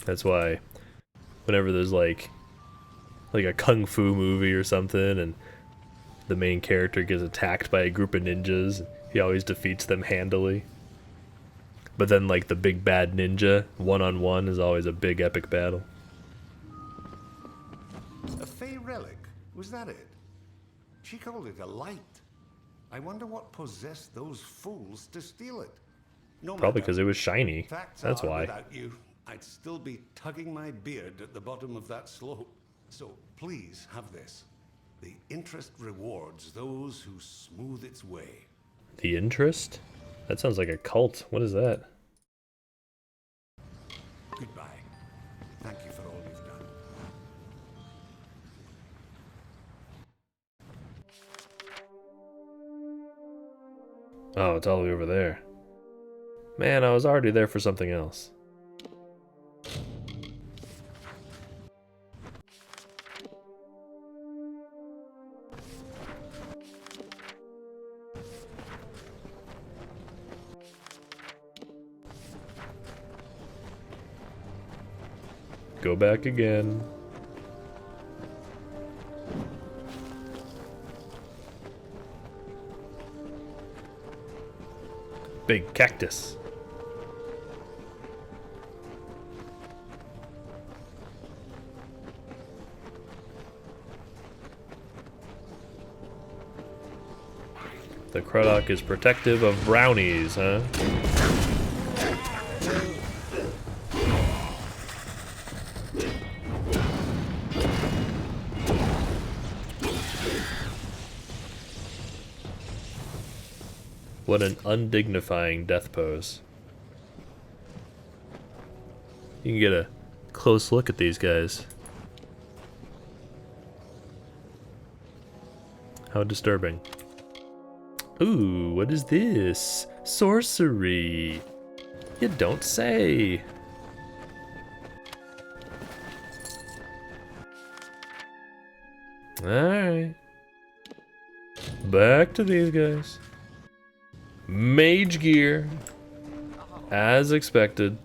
That's why whenever there's like a kung fu movie or something and the main character gets attacked by a group of ninjas, he always defeats them handily. But then like the big bad ninja, one-on-one, is always a big epic battle. A Fey relic? Was that it? She called it a light. I wonder what possessed those fools to steal it. No Probably matter. because it was shiny. Facts That's are, why. without you, I'd still be tugging my beard at the bottom of that slope. So please have this. The interest rewards those who smooth its way. The interest? That sounds like a cult. What is that? Goodbye. Thank you for all you've done. Oh, it's all the way over there. Man, I was already there for something else. Go back again. Big cactus. The Croddock is protective of brownies, huh? What an undignifying death pose. You can get a close look at these guys. How disturbing. Ooh, what is this? Sorcery. You don't say. Alright. Back to these guys. Mage gear. As expected.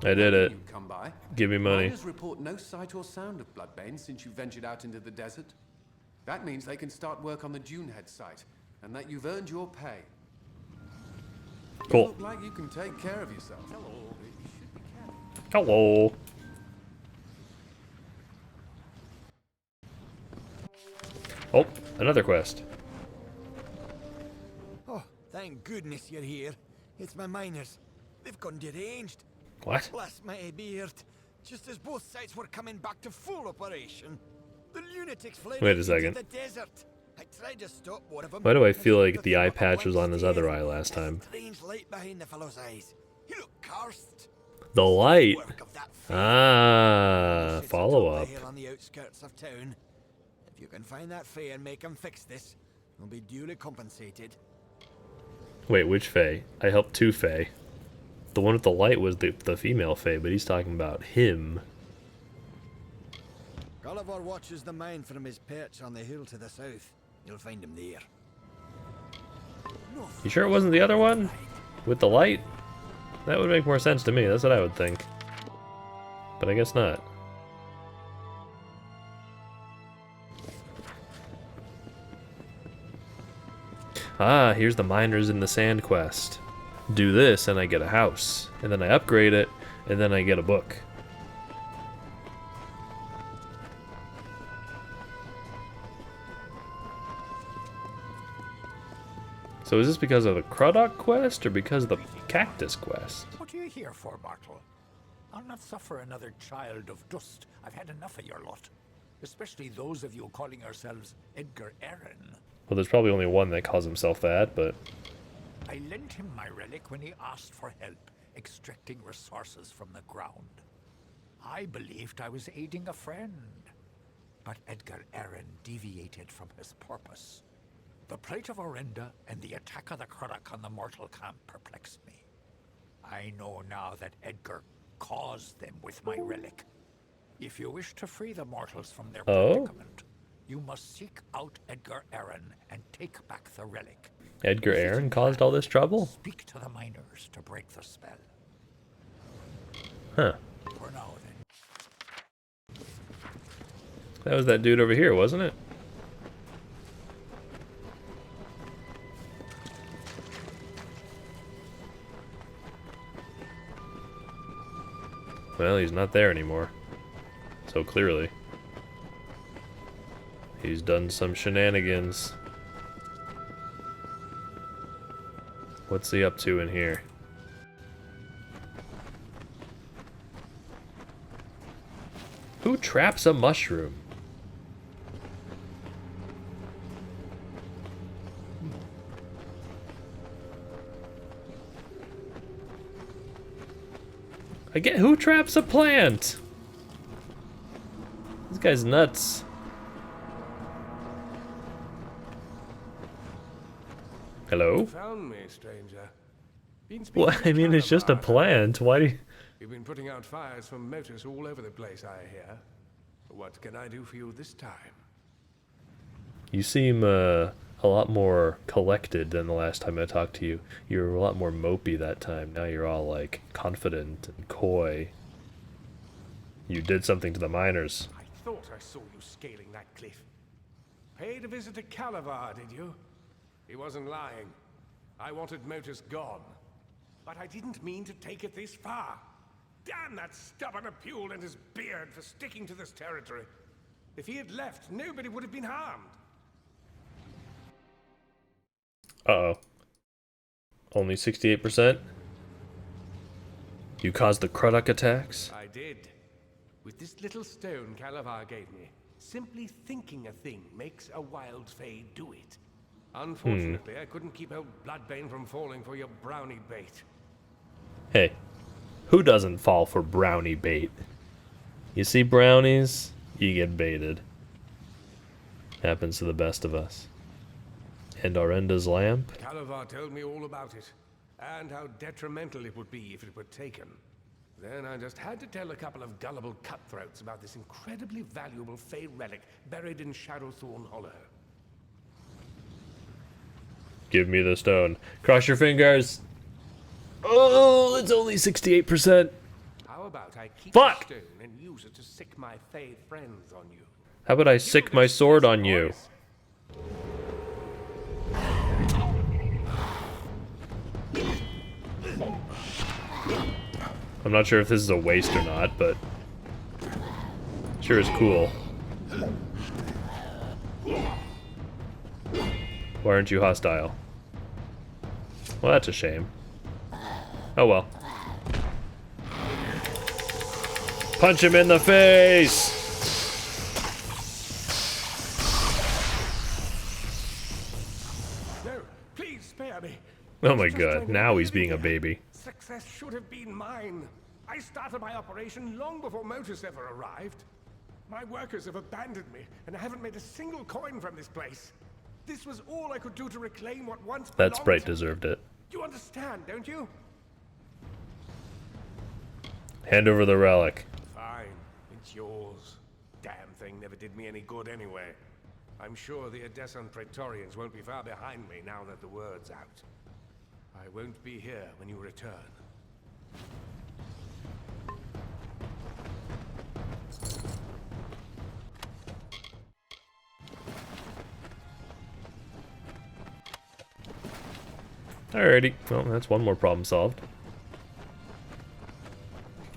I did it. Give me money. Miners report no sight or sound of Bloodbane since you ventured out into the desert. That means they can start work on the Dunehead site, and that you've earned your pay. Cool. You look like you can take care of yourself. Hello. You should be careful. Hello. Oh, another quest. Oh, thank goodness you're here. It's my miners. They've gone deranged. What? Bless my beard. Just as both sites were coming back to full operation, the lunatics fled Wait a into second. the desert. I tried to stop one of them. Why do I and feel he like the eye nothing but a patch was blank on his stare. other eye last time? A strange light behind the fellow's eyes. He looked cursed. The light. Work of that Fey. Ah, Sits follow atop up. the hill on the outskirts of town. If you can find that Fey and make him fix this, he'll be duly compensated. Wait, which Fae? I helped two Fae. The one with the light was the female Fae, but he's talking about him. Gulliver watches the mine from his perch on the hill to the south. You'll find him there. You sure it wasn't the other one? With the light? That would make more sense to me, that's what I would think. But I guess not. Ah, here's the miners in the sand quest. Do this and I get a house. And then I upgrade it, and then I get a book. So is this because of the Croddock quest, or because of the Cactus quest? What are you here for, mortal? I'll not suffer another child of dust. I've had enough of your lot. Especially those of you calling yourselves Edgar Aaron. Well, there's probably only one that calls himself that, but... I lent him my relic when he asked for help extracting resources from the ground. I believed I was aiding a friend. But Edgar Aaron deviated from his purpose. The plight of Orenda and the attack of the Croddock on the mortal camp perplexed me. I know now that Edgar caused them with my relic. If you wish to free the mortals from their predicament, you must seek out Edgar Aaron and take back the relic. Edgar Aaron caused all this trouble? Speak to the miners. force to break the spell. Huh. For now, then. That was that dude over here, wasn't it? Well, he's not there anymore. So clearly, he's done some shenanigans. What's he up to in here? Who traps a mushroom? Who traps a plant? This guy's nuts. Hello? You found me, stranger. Well, I mean, it's just a plant. Why do you... You've been putting out fires from motors all over the place, I hear. What can I do for you this time? You seem a lot more collected than the last time I talked to you. You were a lot more mopey that time. Now you're all, like, confident and coy. You did something to the miners. I thought I saw you scaling that cliff. Paid a visit to Calavar, did you? He wasn't lying. I wanted Motus gone. But I didn't mean to take it this far. Damn that stubborn Apule and his beard for sticking to this territory. If he had left, nobody would have been harmed. Uh-oh. Only 68%? You caused the Krudok attacks? I did. With this little stone Calavar gave me, simply thinking a thing makes a wild fae do it. Unfortunately, I couldn't keep old Bloodbane from falling for your brownie bait. Hey, who doesn't fall for brownie bait? You see brownies, you get baited. Happens to the best of us. And Arenda's lamp? Calavar told me all about it, and how detrimental it would be if it were taken. Then I just had to tell a couple of gullible cutthroats about this incredibly valuable Fey relic buried in Shadowthorn Hollow. Give me the stone. Cross your fingers. Oh, it's only 68%. How about I keep Fuck! the stone and use it to sick my Fey friends on you? How about I sick my sword on you? I'm not sure if this is a waste or not, but sure is cool. Why aren't you hostile? Well, that's a shame. Oh well. Punch him in the face! No, please spare me. Oh my god, now he's being a baby. Success should have been mine. I started my operation long before Motus ever arrived. My workers have abandoned me, and I haven't made a single coin from this place. This was all I could do to reclaim what once belonged That sprite to me. deserved it. You understand, don't you? Hand over the relic. Fine, it's yours. Damn thing never did me any good anyway. I'm sure the Odessan Praetorians won't be far behind me now that the word's out. I won't be here when you return. Alrighty, well, that's one more problem solved.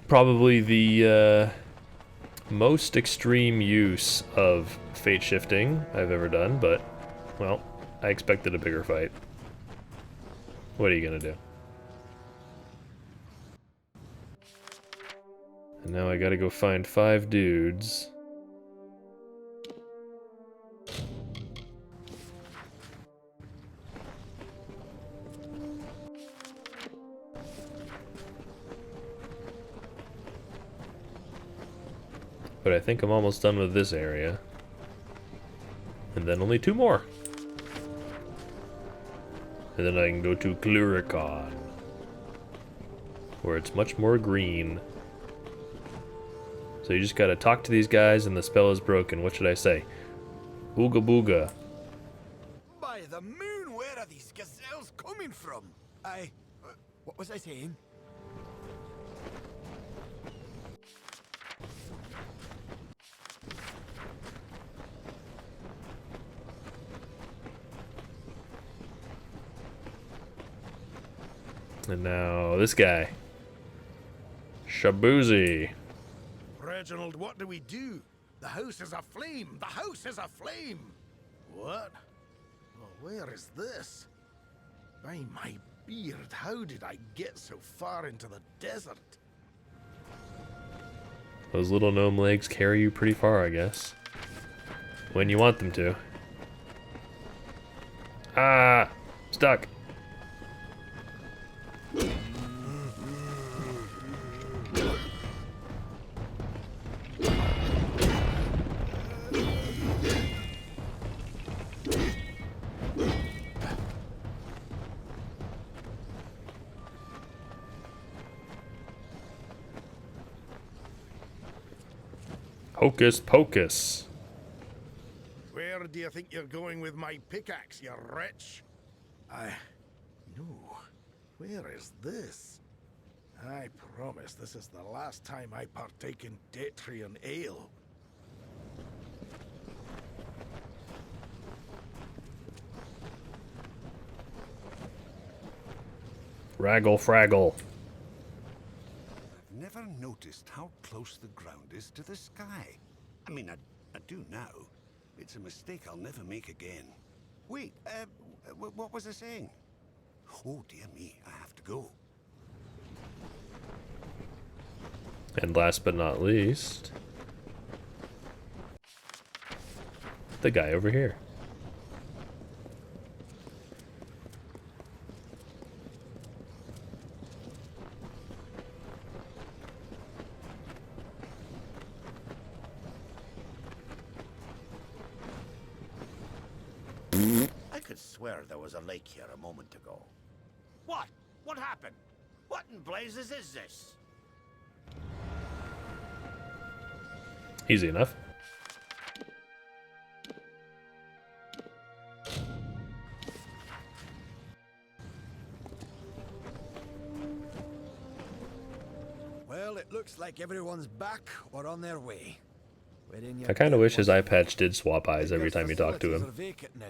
Probably the most extreme use of fate shifting I've ever done, but, well, I expected a bigger fight. What are you gonna do? And now I gotta go find 5 dudes. But I think I'm almost done with this area. And then only 2 more. And then I can go to Cluricon, where it's much more green. So you just gotta talk to these guys and the spell is broken. What should I say? Ooga booga. By the moon, where are these gazelles coming from? What was I saying? And now this guy. Shabuzi. Reginald, what do we do? The house is aflame! The house is aflame! What? Well, where is this? By my beard, how did I get so far into the desert? Those little gnome legs carry you pretty far, I guess. When you want them to. Ah! Stuck. Hocus pocus. Where do you think you're going with my pickaxe, you wretch? No. Where is this? I promise this is the last time I partake in Detrian ale. Raggle fraggle. I've never noticed how close the ground is to the sky. I mean, I do now. It's a mistake I'll never make again. Wait, what was I saying? Oh, dear me, I have to go. And last but not least, the guy over here. I could swear there was a lake here a moment ago. What? What happened? What in blazes is this? Easy enough. Well, it looks like everyone's back or on their way. I kind of wish his eye patch did swap eyes every time you talk to Facilities him. are vacant now.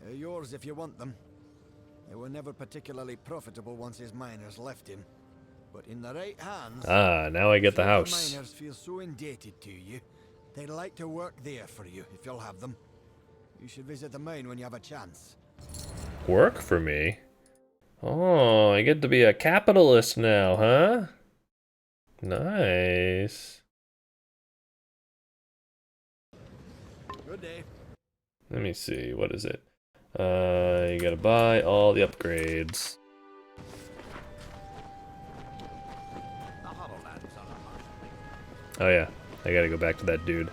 They're yours if you want them. They were never particularly profitable once his miners left him. But in the right hands... Ah, now I get the some of house. miners feel so indebted to you, they'd like to work there for you, if you'll have them. You should visit the mine when you have a chance. Work for me? Oh, I get to be a capitalist now, huh? Nice. Good day. Let me see, what is it? You gotta buy all the upgrades. Oh yeah, I gotta go back to that dude.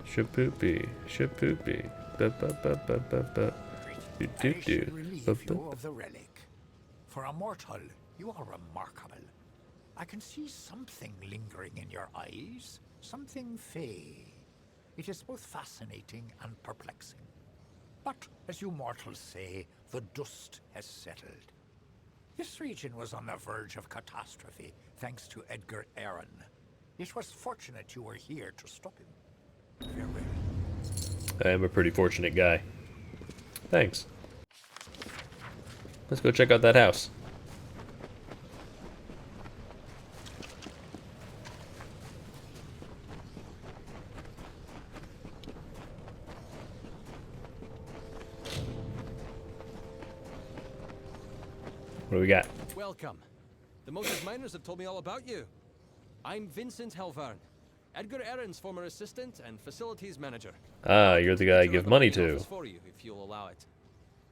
Shapoopy, shapoopy, ba ba ba ba ba ba. Do do I should do. relieve Ba ba. you of the relic. For a mortal, you are remarkable. I can see something lingering in your eyes, something fey. It is both fascinating and perplexing. But, as you mortals say, the dust has settled. This region was on the verge of catastrophe, thanks to Edgar Aaron. It was fortunate you were here to stop him. Farewell. I am a pretty fortunate guy. Thanks. Let's go check out that house. What do we got? Welcome. The Moses miners have told me all about you. I'm Vincent Helvarn, Edgar Aaron's former assistant and facilities manager. Ah, you're the guy I give money to. For you, if you'll allow it.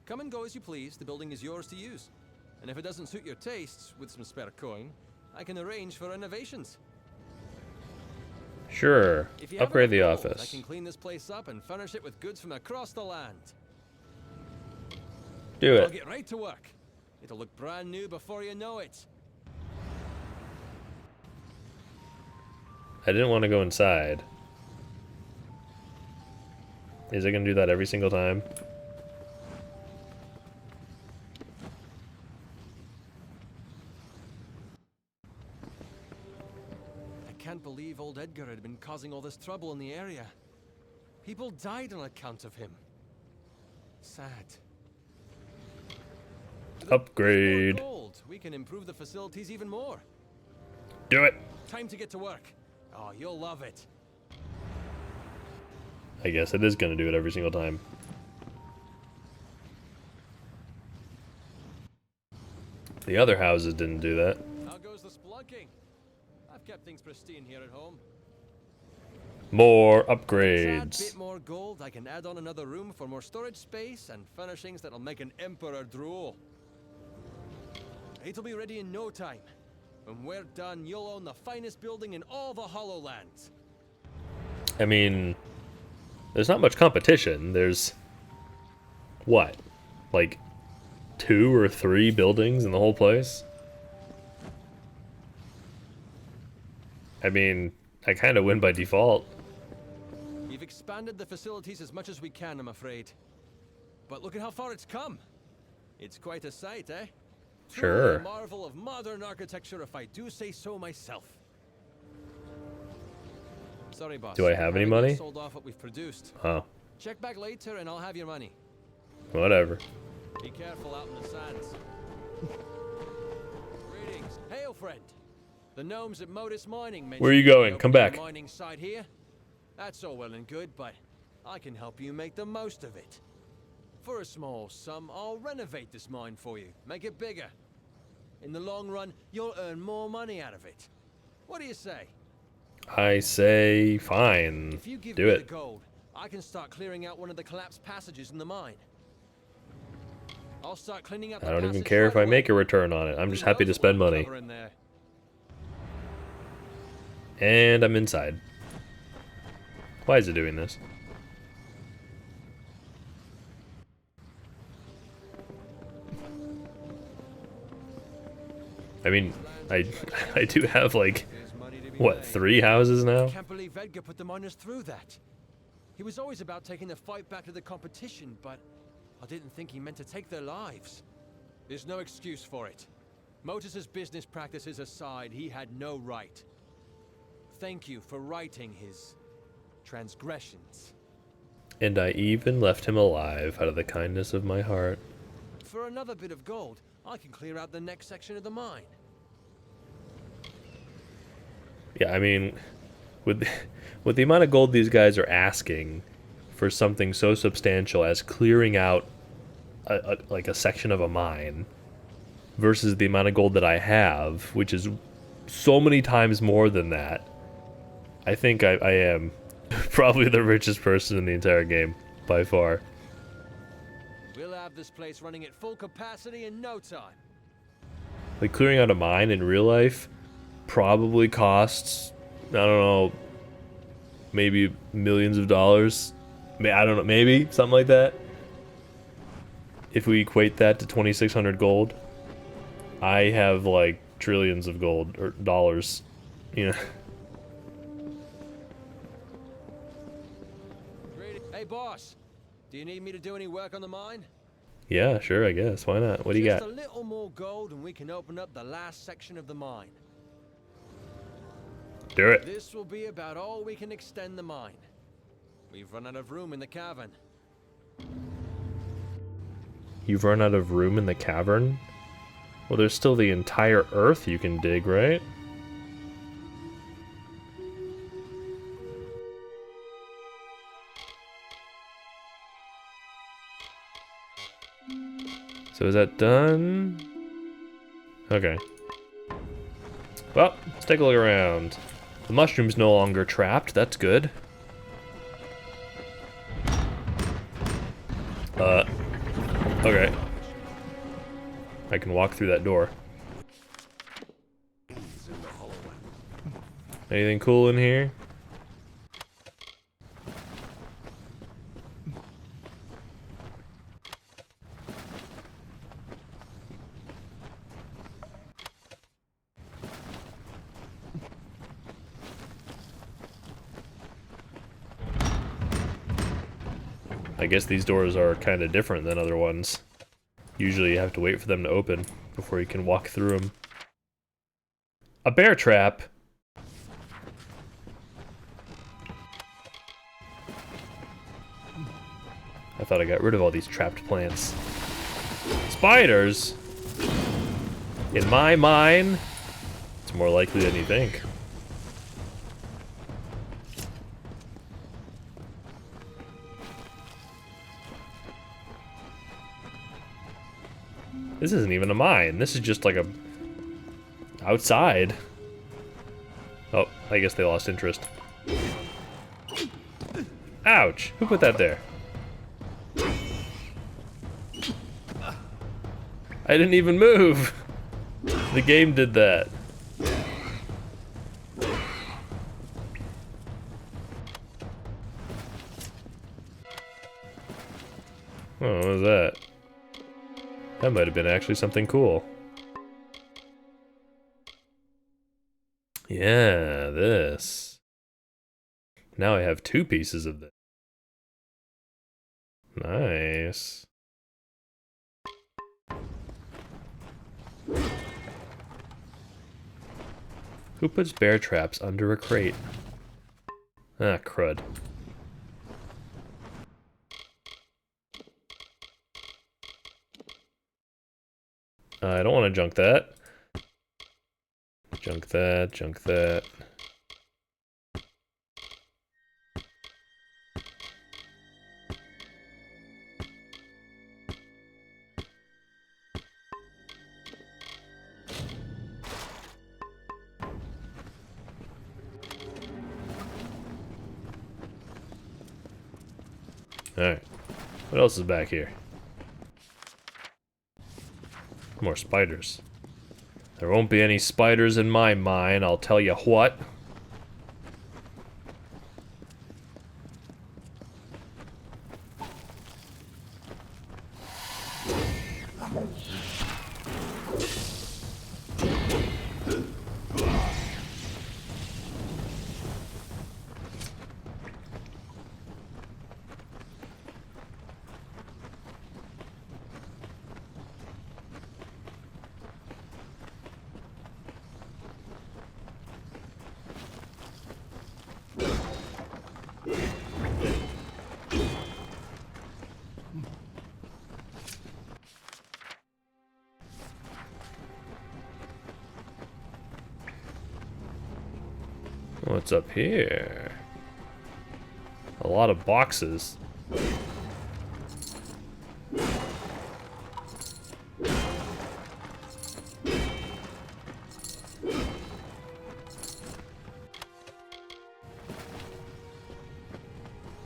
Come and go as you please. The building is yours to use. And if it doesn't suit your tastes, with some spare coin, I can arrange for renovations. Sure. If you have Upgrade the enough gold, office. I can clean this place up and furnish it with goods from across the land. Do I'll it. get right to work. It'll look brand new before you know it. I didn't want to go inside. Is it gonna do that every single time? I can't believe old Edgar had been causing all this trouble in the area. People died on account of him. Sad. Upgrade. With more gold, we can improve the facilities even more. Do it. Time to get to work. Oh, you'll love it. I guess it is gonna do it every single time. The other houses didn't do that. How goes the splunking? I've kept things pristine here at home. More Tad upgrades. bit more gold, I can add on another room for more storage space and furnishings that'll make an emperor drool. It'll be ready in no time. When we're done, you'll own the finest building in all the Hollowlands. I mean, there's not much competition. There's what? Like 2 or 3 buildings in the whole place? I mean, I kind of win by default. We've expanded the facilities as much as we can, I'm afraid. But look at how far it's come. It's quite a sight, eh? Truly Sure. a marvel of modern architecture, if I do say so myself. Sorry, boss. Do I have any Haven't money? yet sold off what we've produced. Oh, Check back later, and I'll have your money. whatever. Be careful out in the sands. Greetings. Hail, friend. The gnomes at Modus Mining mentioned Where are you going? Come opening a back. mining site here. That's all well and good, but I can help you make the most of it. For a small sum, I'll renovate this mine for you, make it bigger. In the long run, you'll earn more money out of it. What do you say? I say fine. If you give Do me it. the gold, I can start clearing out one of the collapsed passages in the mine. I'll start cleaning up the I don't even passage care if right I make a away. return on it. I'm just Who happy to knows spend what we'll money. cover in there. And I'm inside. Why is it doing this? I mean, I do have like, There's money to be what, made. 3 houses now? I can't believe Edgar put the miners through that. He was always about taking the fight back to the competition, but I didn't think he meant to take their lives. There's no excuse for it. Motus's business practices aside, he had no right. Thank you for righting his transgressions. And I even left him alive out of the kindness of my heart. For another bit of gold, I can clear out the next section of the mine. Yeah, I mean, with the amount of gold these guys are asking for something so substantial as clearing out like a section of a mine versus the amount of gold that I have, which is so many times more than that, I think I am probably the richest person in the entire game by far. We'll have this place running at full capacity in no time. Like, clearing out a mine in real life probably costs, I don't know, maybe millions of dollars. I don't know, maybe something like that. If we equate that to 2,600 gold, I have like trillions of gold or dollars, you know. Hey, boss. Do you need me to do any work on the mine? Yeah, sure, I guess. Why not? What do you Just got? a little more gold and we can open up the last section of the mine. Do it. This will be about all we can extend the mine. We've run out of room in the cavern. You've run out of room in the cavern? Well, there's still the entire earth you can dig, right? So is that done? Okay. Well, let's take a look around. The mushroom's no longer trapped, that's good. Okay. I can walk through that door. Anything cool in here? I guess these doors are kind of different than other ones. Usually you have to wait for them to open before you can walk through them. A bear trap! I thought I got rid of all these trapped plants. Spiders? In my mind, it's more likely than you think. This isn't even a mine. This is just like a... outside. Oh, I guess they lost interest. Ouch! Who put that there? I didn't even move! The game did that. Oh, what was that? That might have been actually something cool. Yeah, this. Now I have 2 pieces of this. Nice. Who puts bear traps under a crate? Ah, crud. I don't want to junk that. Junk that, junk that. Alright. What else is back here? More spiders. There won't be any spiders in my mine, I'll tell you what. What's up here? A lot of boxes.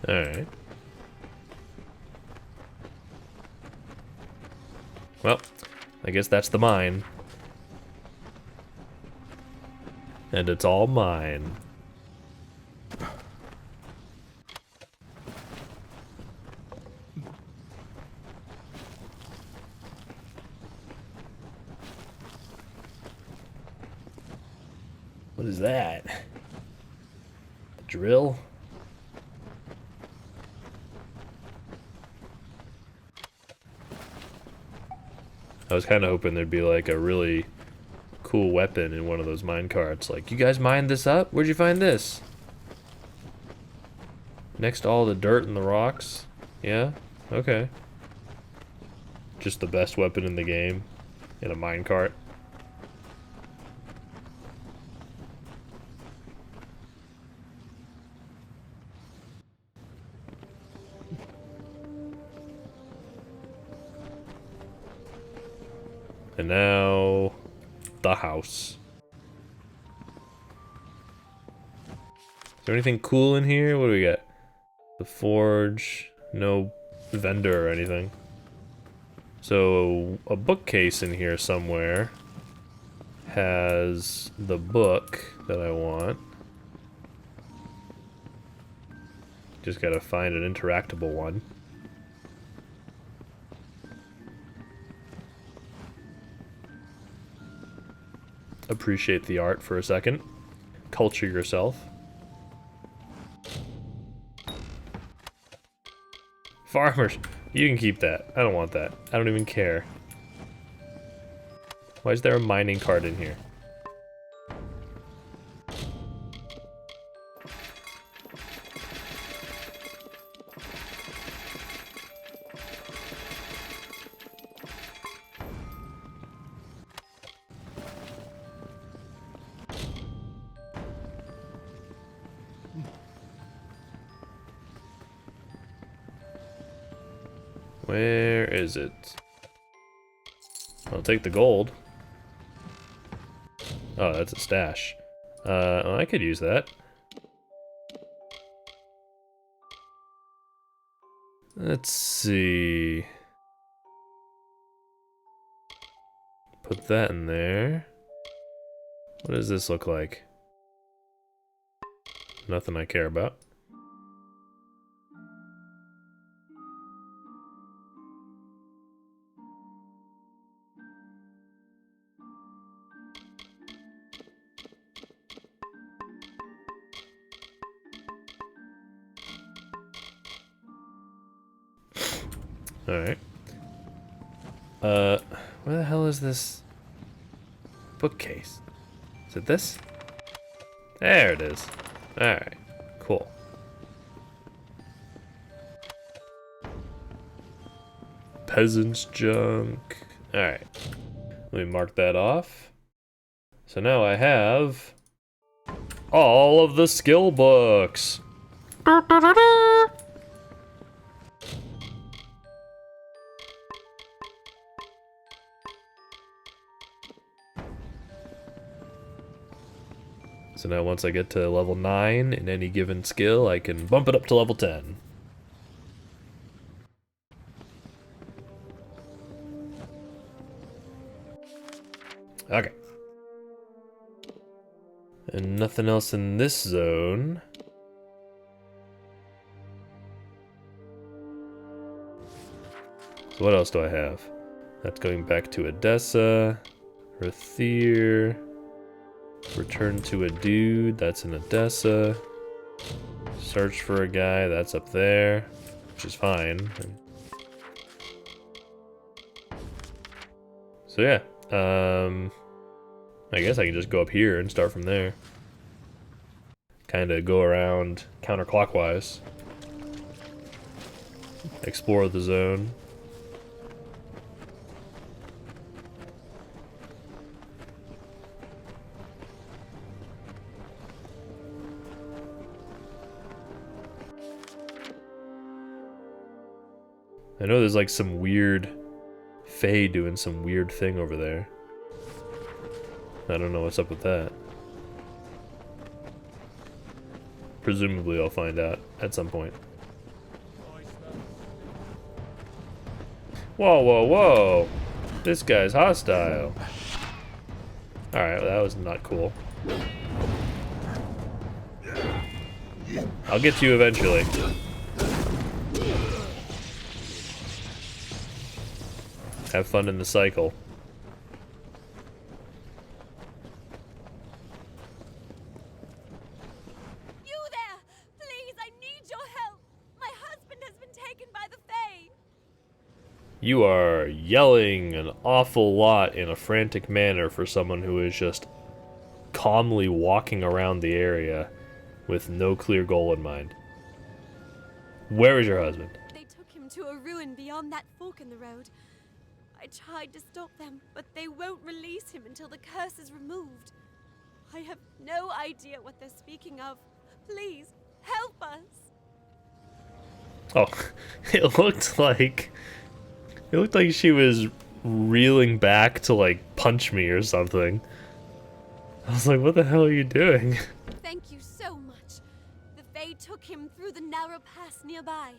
Alright. Well, I guess that's the mine. And it's all mine. What is that? A drill? I was kind of hoping there'd be like a really cool weapon in one of those mine carts. Like, you guys mined this up? Where'd you find this? Next to all the dirt and the rocks? Yeah? Okay. Just the best weapon in the game in a mine cart. And now, the house. Is there anything cool in here? What do we got? The forge, no vendor or anything. So, a bookcase in here somewhere has the book that I want. Just gotta find an interactable one. Appreciate the art for a second. Culture yourself. Farmers, you can keep that. I don't want that. I don't even care. Why is there a mining cart in here? Where is it? I'll take the gold. Oh, that's a stash. I could use that. Let's see. Put that in there. What does this look like? Nothing I care about. Alright. Where the hell is this bookcase? Is it this? There it is. Alright, cool. Peasant's junk. Alright. Let me mark that off. So now I have all of the skill books. So now once I get to level 9 in any given skill, I can bump it up to level 10. Okay. And nothing else in this zone. So what else do I have? That's going back to Edessa, Rathir. Return to a dude, that's in Edessa. Search for a guy, that's up there, which is fine. So yeah, I guess I can just go up here and start from there. Kind of go around counterclockwise. Explore the zone. I know there's like some weird Fae doing some weird thing over there. I don't know what's up with that. Presumably I'll find out at some point. Whoa, whoa, whoa! This guy's hostile. Alright, well, that was not cool. I'll get to you eventually. Have fun in the cycle. You there! Please, I need your help! My husband has been taken by the Fae! You are yelling an awful lot in a frantic manner for someone who is just calmly walking around the area with no clear goal in mind. Where is your husband? They took him to a ruin beyond that fork in the road. I tried to stop them, but they won't release him until the curse is removed. I have no idea what they're speaking of. Please, help us! Oh, it looked like she was reeling back to like punch me or something. I was like, what the hell are you doing? Thank you so much. The Fae took him through the narrow pass nearby.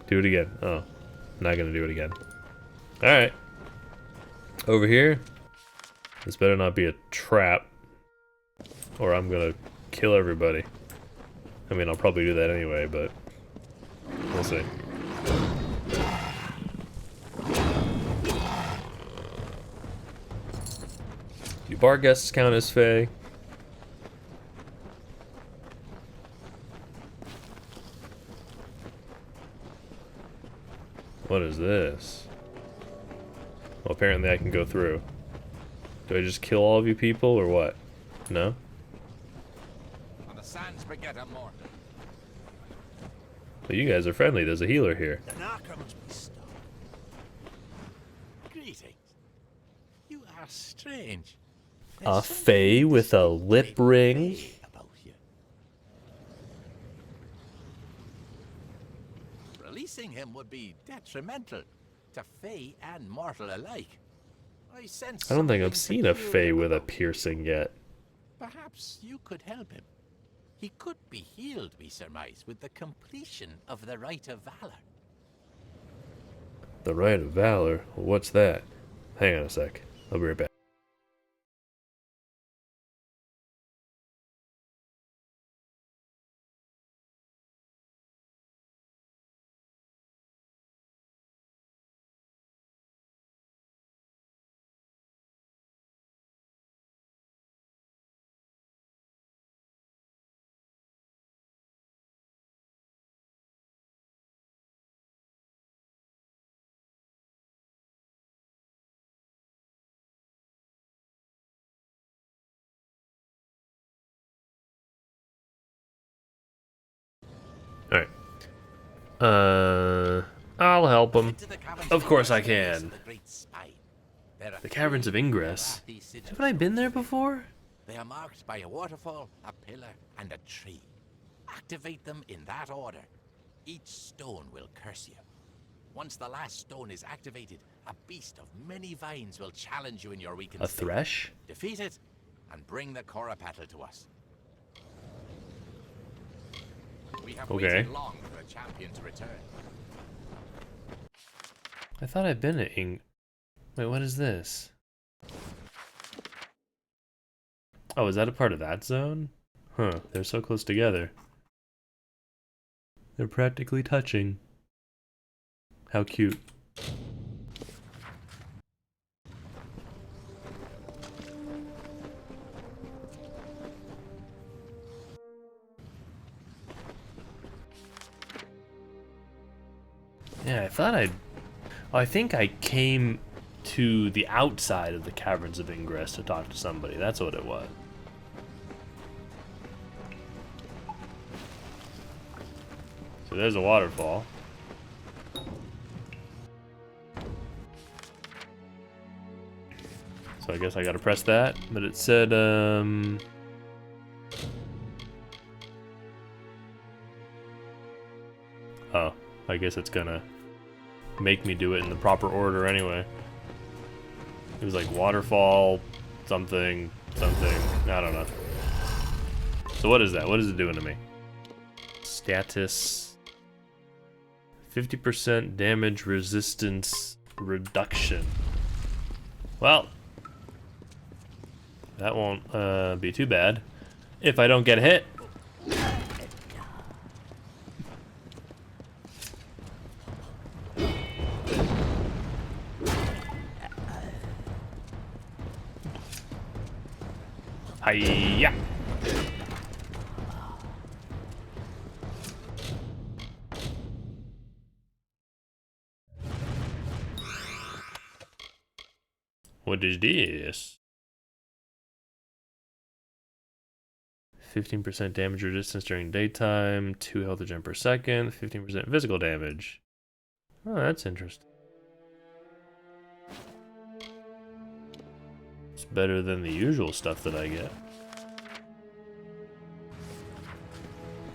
Do it again. Oh, I'm not gonna do it again. Alright. Over here. This better not be a trap, or I'm gonna kill everybody. I mean, I'll probably do that anyway, but we'll see. Do bar guests count as Fae? What is this? Well, apparently I can go through. Do I just kill all of you people, or what? No? On the sands beget a mortal. But you guys are friendly. There's a healer here. The knocker must be stopped. Greetings. You are strange. A fae with a lip ring? About you. Releasing him would be detrimental to fae and mortal alike. I sense I don't think I've something seen a peculiar fae with a about you. piercing yet. Perhaps you could help him. He could be healed, we surmise, with the completion of the Rite of Valor. The Rite of Valor? What's that? Hang on a sec. I'll be right back. Alright. I'll help him. Of course I can. The Caverns of Ingress. Haven't I been there before? They are marked by a waterfall, a pillar, and a tree. Activate them in that order. Each stone will curse you. Once the last stone is activated, a beast of many vines will challenge you in your weakened A state. thresh? Defeat it, and bring the Corapatl to us. We have waited long for a champion to return. I thought I'd been at Wait, what is this? Oh, is that a part of that zone? Huh, they're so close together. They're practically touching. How cute. Yeah, I thought I'd... Oh, I think I came to the outside of the Caverns of Ingress to talk to somebody. That's what it was. So there's a waterfall. So I guess I gotta press that, but it said, Oh, I guess it's gonna make me do it in the proper order anyway. It was like waterfall, something, something, I don't know. So what is that? What is it doing to me? Status. 50% damage resistance reduction. Well, that won't be too bad if I don't get hit. Hiya! What is this? 15% damage resistance during daytime, 2 health regen per second, 15% physical damage. Oh, that's interesting. It's better than the usual stuff that I get.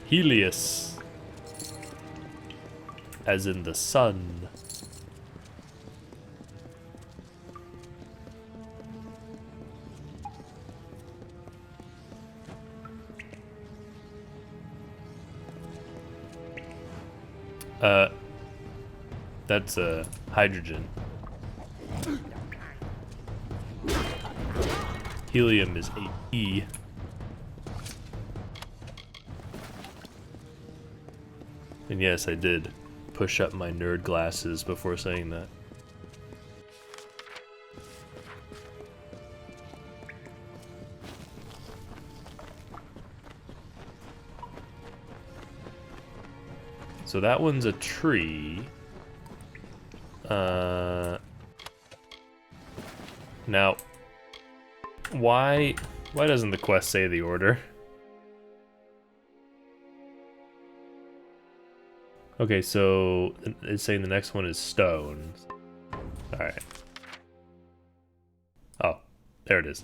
Helios. As in the sun. That's hydrogen. Helium is E. And yes, I did push up my nerd glasses before saying that. So that one's a tree. Now, why doesn't the quest say the order? Okay, so it's saying the next one is stones. Alright. Oh, there it is.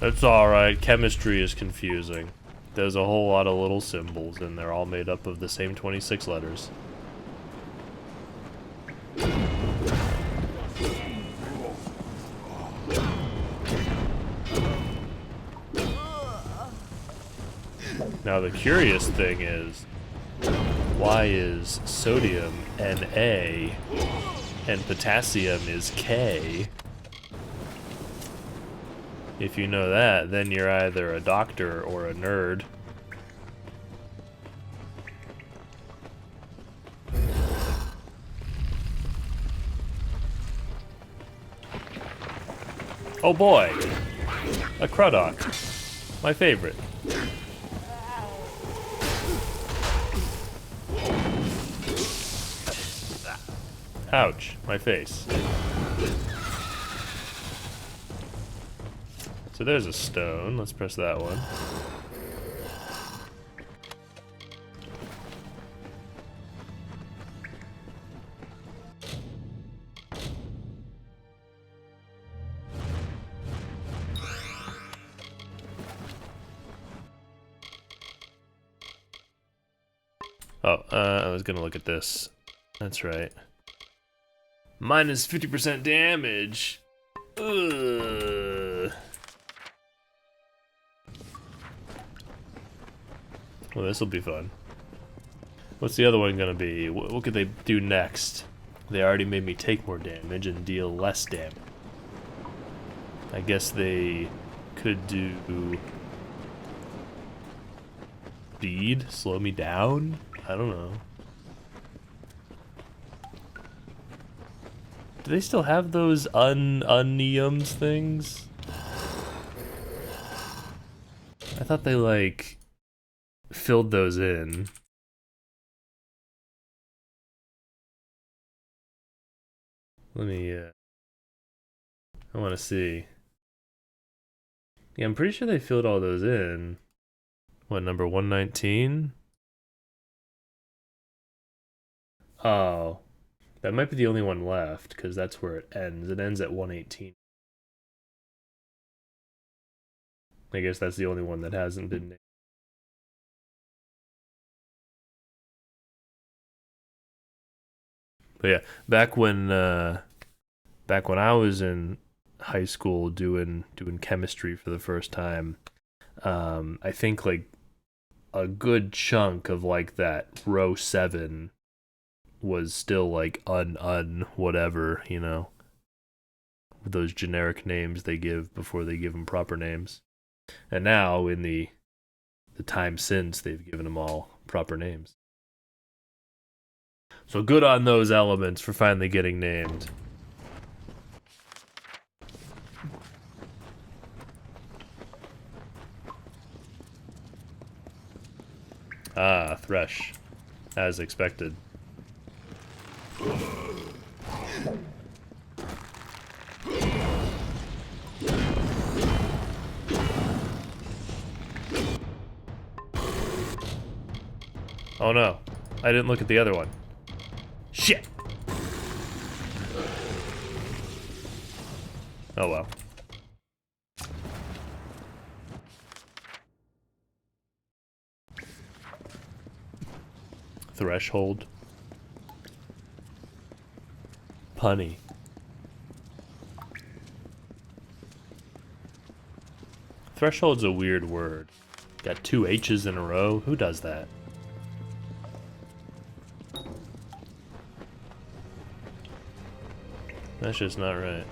That's alright, chemistry is confusing. There's a whole lot of little symbols, and they're all made up of the same 26 letters. Now the curious thing is, why is sodium Na and potassium is K? If you know that, then you're either a doctor or a nerd. Oh boy! A Cruddock. My favorite. Ouch, my face. So there's a stone. Let's press that one. Oh, I was gonna look at this. That's right. Minus 50% damage. Ugh. Well, this will be fun. What's the other one gonna be? What could they do next? They already made me take more damage and deal less damage. I guess they could do speed, slow me down? I don't know. Do they still have those unneums things? I thought they like filled those in. Let me I want to see. Yeah, I'm pretty sure they filled all those in. What, number 119? Oh. That might be the only one left, because that's where it ends. It ends at 118. I guess that's the only one that hasn't been named. But yeah, back when I was in high school doing chemistry for the first time, I think like a good chunk of like that row 7 was still like whatever, you know, those generic names they give before they give them proper names. And now in the time since, they've given them all proper names. So good on those elements for finally getting named. Ah, Thresh. As expected. Oh no, I didn't look at the other one. Shit! Oh well. Threshold. Punny. Threshold's a weird word. Got 2 H's in a row? Who does that? That's just not right.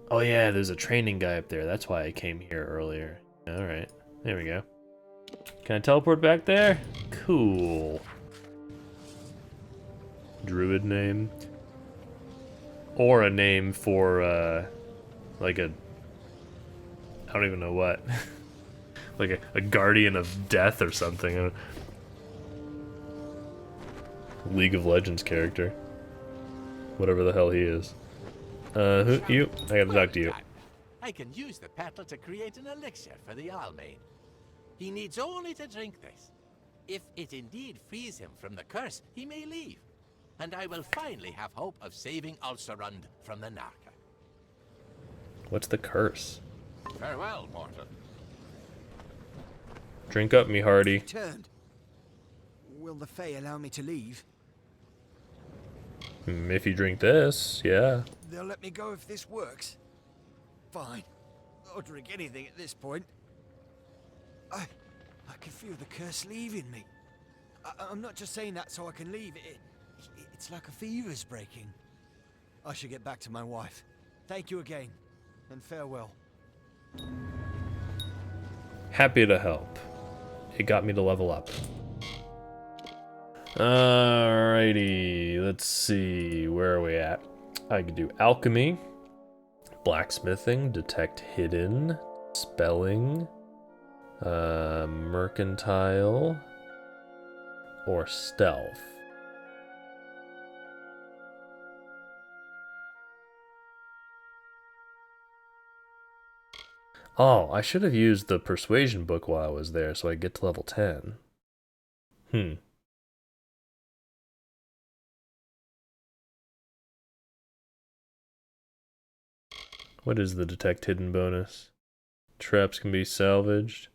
Oh yeah, there's a training guy up there. That's why I came here earlier. Alright, there we go. Can I teleport back there? Cool. Druid name. Or a name for, like a... I don't even know what. Like a guardian of death or something. League of Legends character. Whatever the hell he is. Who? You? I gotta talk to you. I can use the petal to create an elixir for the Almain. He needs only to drink this. If it indeed frees him from the curse, he may leave. And I will finally have hope of saving Ulcerund from the Narca. What's the curse? Farewell, mortal. Drink up, me hearty. Turned. Will the Fae allow me to leave? If you drink this, yeah. They'll let me go if this works. Fine. I'll drink anything at this point. I can feel the curse leaving me. I'm not just saying that so I can leave. It's like a fever's breaking. I should get back to my wife. Thank you again, and farewell. Happy to help. It got me to level up. Alrighty, let's see, where are we at? I could do alchemy, blacksmithing, detect hidden, spelling, mercantile, or stealth. Oh, I should have used the persuasion book while I was there so I get to level 10. What is the detect hidden bonus? Traps can be salvaged.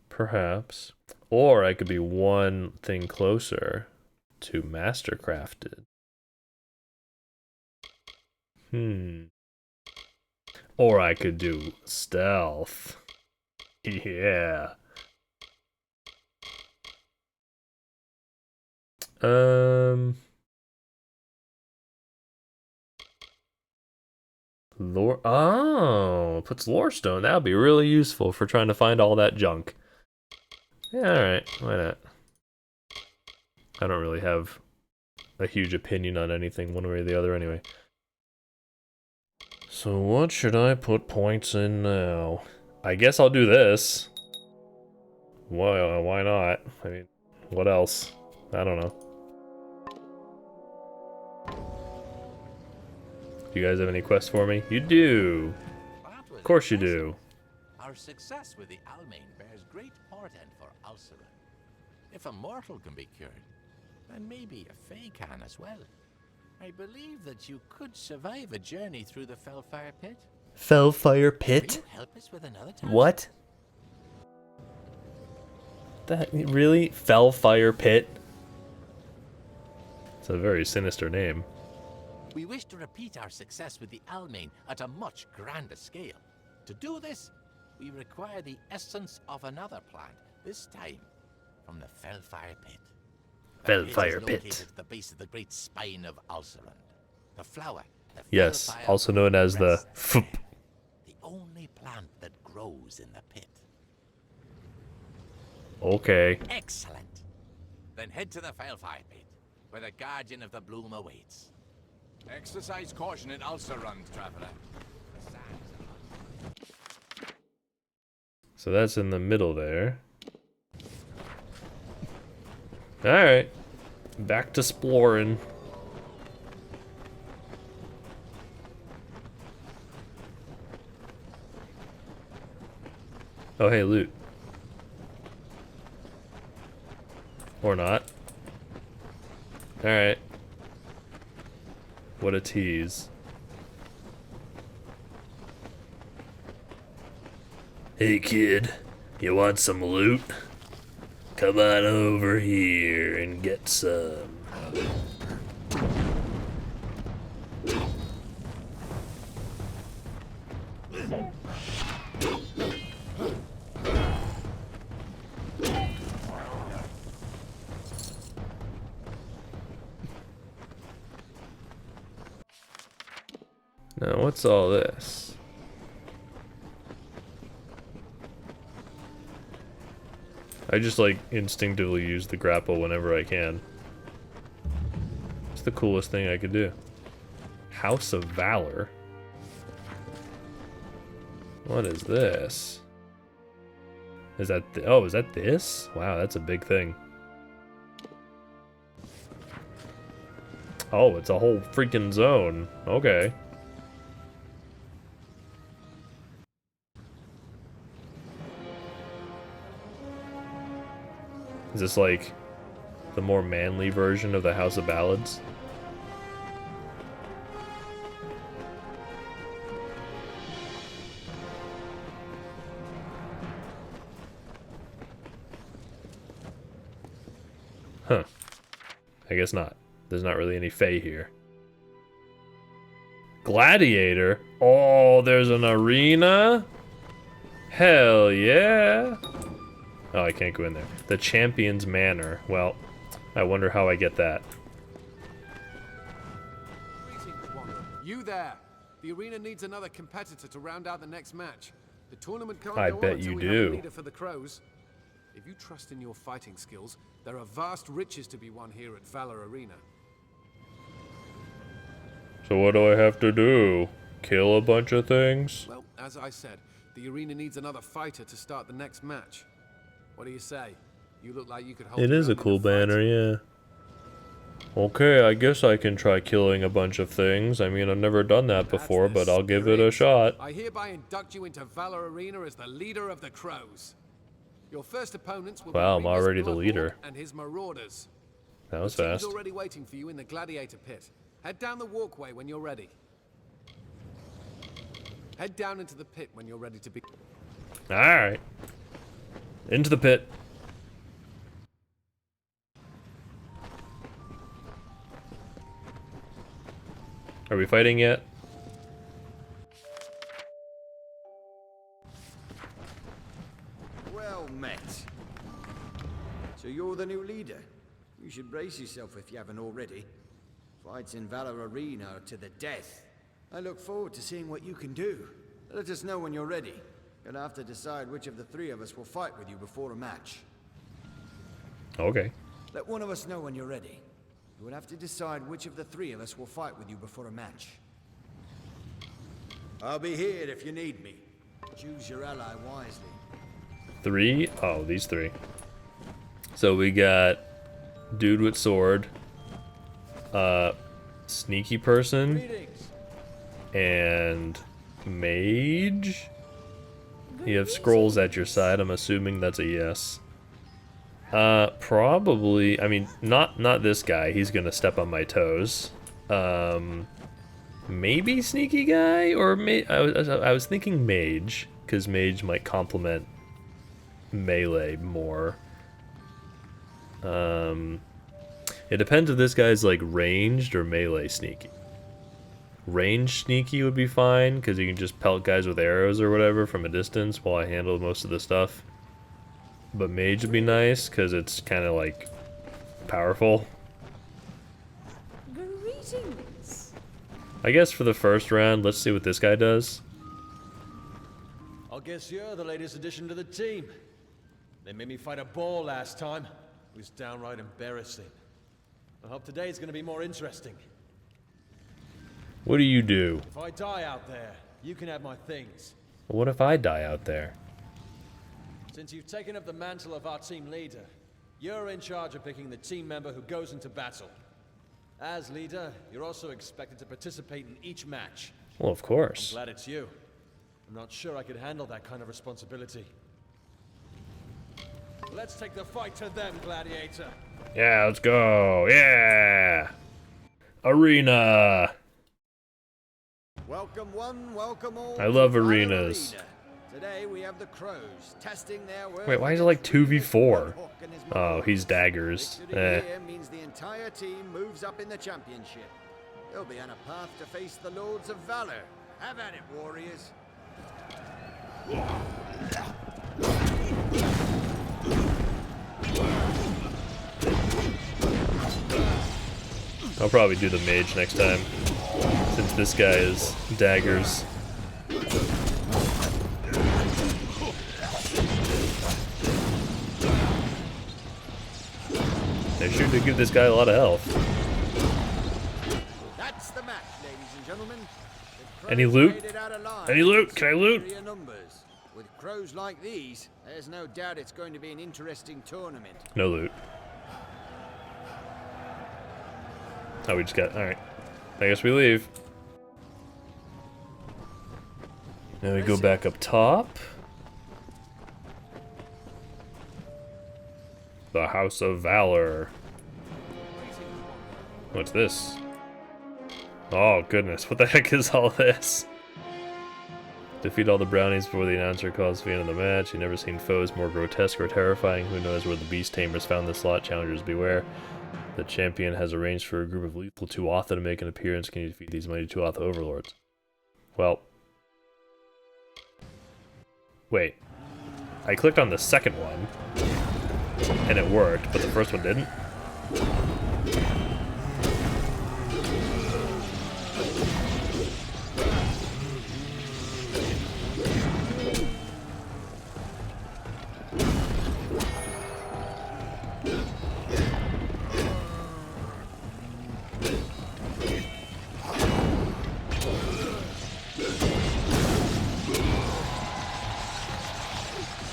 Perhaps. Or I could be one thing closer to mastercrafted. Or I could do stealth. Yeah. Lore. Oh, puts lore stone. That would be really useful for trying to find all that junk. Yeah, alright. Why not? I don't really have a huge opinion on anything one way or the other anyway. So what should I put points in now? I guess I'll do this. Why not? I mean, what else? I don't know. Do you guys have any quests for me? You do! Of course you do. Our success with the Almain bears great portent for Ulcerund. If a mortal can be cured, then maybe a Fae can as well. I believe that you could survive a journey through the Fellfire Pit. Fellfire Pit? Will you help us with another task? What? That really? Fellfire Pit? It's a very sinister name. We wish to repeat our success with the Almain at a much grander scale. To do this, we require the essence of another plant, this time from the Fellfire Pit. Fellfire Pit is Pit. located at the base of the great spine of Ulcerund. The flower, the Yes, Fellfire also known as the rests F. there, the only plant that grows in the pit. Okay. Excellent. Then head to the Fellfire Pit, where the Guardian of the Bloom awaits. Exercise caution in Ulcerund, traveler. So that's in the middle there. Alright. Back to exploring. Oh, hey, loot. Or not. Alright. What a tease. Hey kid, you want some loot? Come on over here and get some. Now what's all this? I just like instinctively use the grapple whenever I can. It's the coolest thing I could do. House of Valor. What is this? Is that oh, is that this? Wow, that's a big thing. Oh, it's a whole freaking zone. Okay. Is this like the more manly version of the House of Ballads? Huh. I guess not. There's not really any Fae here. Gladiator? Oh, there's an arena? Hell yeah! Oh, I can't go in there. The Champion's Manor. Well, I wonder how I get that. You there! The arena needs another competitor to round out the next match. The tournament can't I go bet on until you we have a do. leader for the Crows. If you trust in your fighting skills, there are vast riches to be won here at Valor Arena. So what do I have to do? Kill a bunch of things? Well, as I said, the arena needs another fighter to start the next match. What do you say? You look like you could hold It your is a own in cool fight. banner, yeah. Okay, I guess I can try killing a bunch of things. I mean, I've never done that before, but I'll give it a shot. I hereby induct you into Valor Arena as the leader of the Crows. Your first opponents will Wow, be I'm Remus already the Bloodhawk leader. and his Marauders. That was The team's fast. already waiting for you in the Gladiator Pit. Head down the walkway when you're ready. Head down into the pit when you're ready to be. Alright. Into the pit. Are we fighting yet? Well met. So you're the new leader. You should brace yourself if you haven't already. Fights in Valor Arena are to the death. I look forward to seeing what you can do. Let us know when you're ready. You'll have to decide which of the three of us will fight with you before a match. Okay. Let one of us know when you're ready. You will have to decide which of the three of us will fight with you before a match. I'll be here if you need me. Choose your ally wisely. 3? Oh, these 3. So we got dude with sword, sneaky person, and mage. You have scrolls at your side. I'm assuming that's a yes. Probably. I mean, not this guy. He's gonna step on my toes. Maybe sneaky guy, or I was thinking mage, because mage might complement melee more. It depends if this guy's like ranged or melee sneaky. Range sneaky would be fine, because you can just pelt guys with arrows or whatever from a distance while I handle most of the stuff. But mage would be nice, because it's kind of like powerful. Greetings. I guess for the first round, let's see what this guy does. I guess you're the latest addition to the team. They made me fight a ball last time. It was downright embarrassing. I hope today's gonna be more interesting. What do you do? If I die out there, you can have my things. What if I die out there? Since you've taken up the mantle of our team leader, you're in charge of picking the team member who goes into battle. As leader, you're also expected to participate in each match. Well, of course. I'm glad it's you. I'm not sure I could handle that kind of responsibility. Let's take the fight to them, Gladiator. Yeah, let's go. Yeah. Arena. Welcome one, welcome all. I love to Valor arenas. Arena. Today we have the Crows testing their worth. Wait, why is it like 2v4? Oh, he's daggers. Victory here means the entire team moves up in the championship. They'll be on a path to face the Lords of Valor. Have at it, warriors. I'll probably do the mage next time, since this guy is daggers. sure to give this guy a lot of health. That's the match, ladies and gentlemen. Any loot? Any loot? Can I loot? With crows like these, there's no doubt it's going to be an interesting tournament. No loot. Oh, we just got... Alright. I guess we leave. Now we go back up top. The House of Valor. What's this? Oh, goodness. What the heck is all this? Defeat all the brownies before the announcer calls for the end of the match. You've never seen foes more grotesque or terrifying. Who knows where the beast tamers found this lot? Challengers beware. The champion has arranged for a group of lethal Tuatha to make an appearance. Can you defeat these mighty Tuatha overlords? Well. Wait. I clicked on the second one. And it worked, but the first one didn't?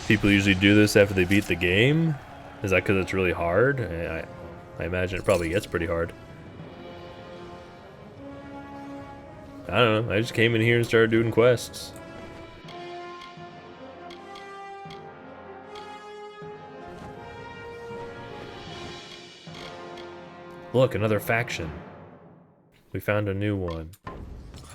People usually do this after they beat the game? Is that because it's really hard? I imagine it probably gets pretty hard. I don't know. I just came in here and started doing quests. Look, another faction. We found a new one.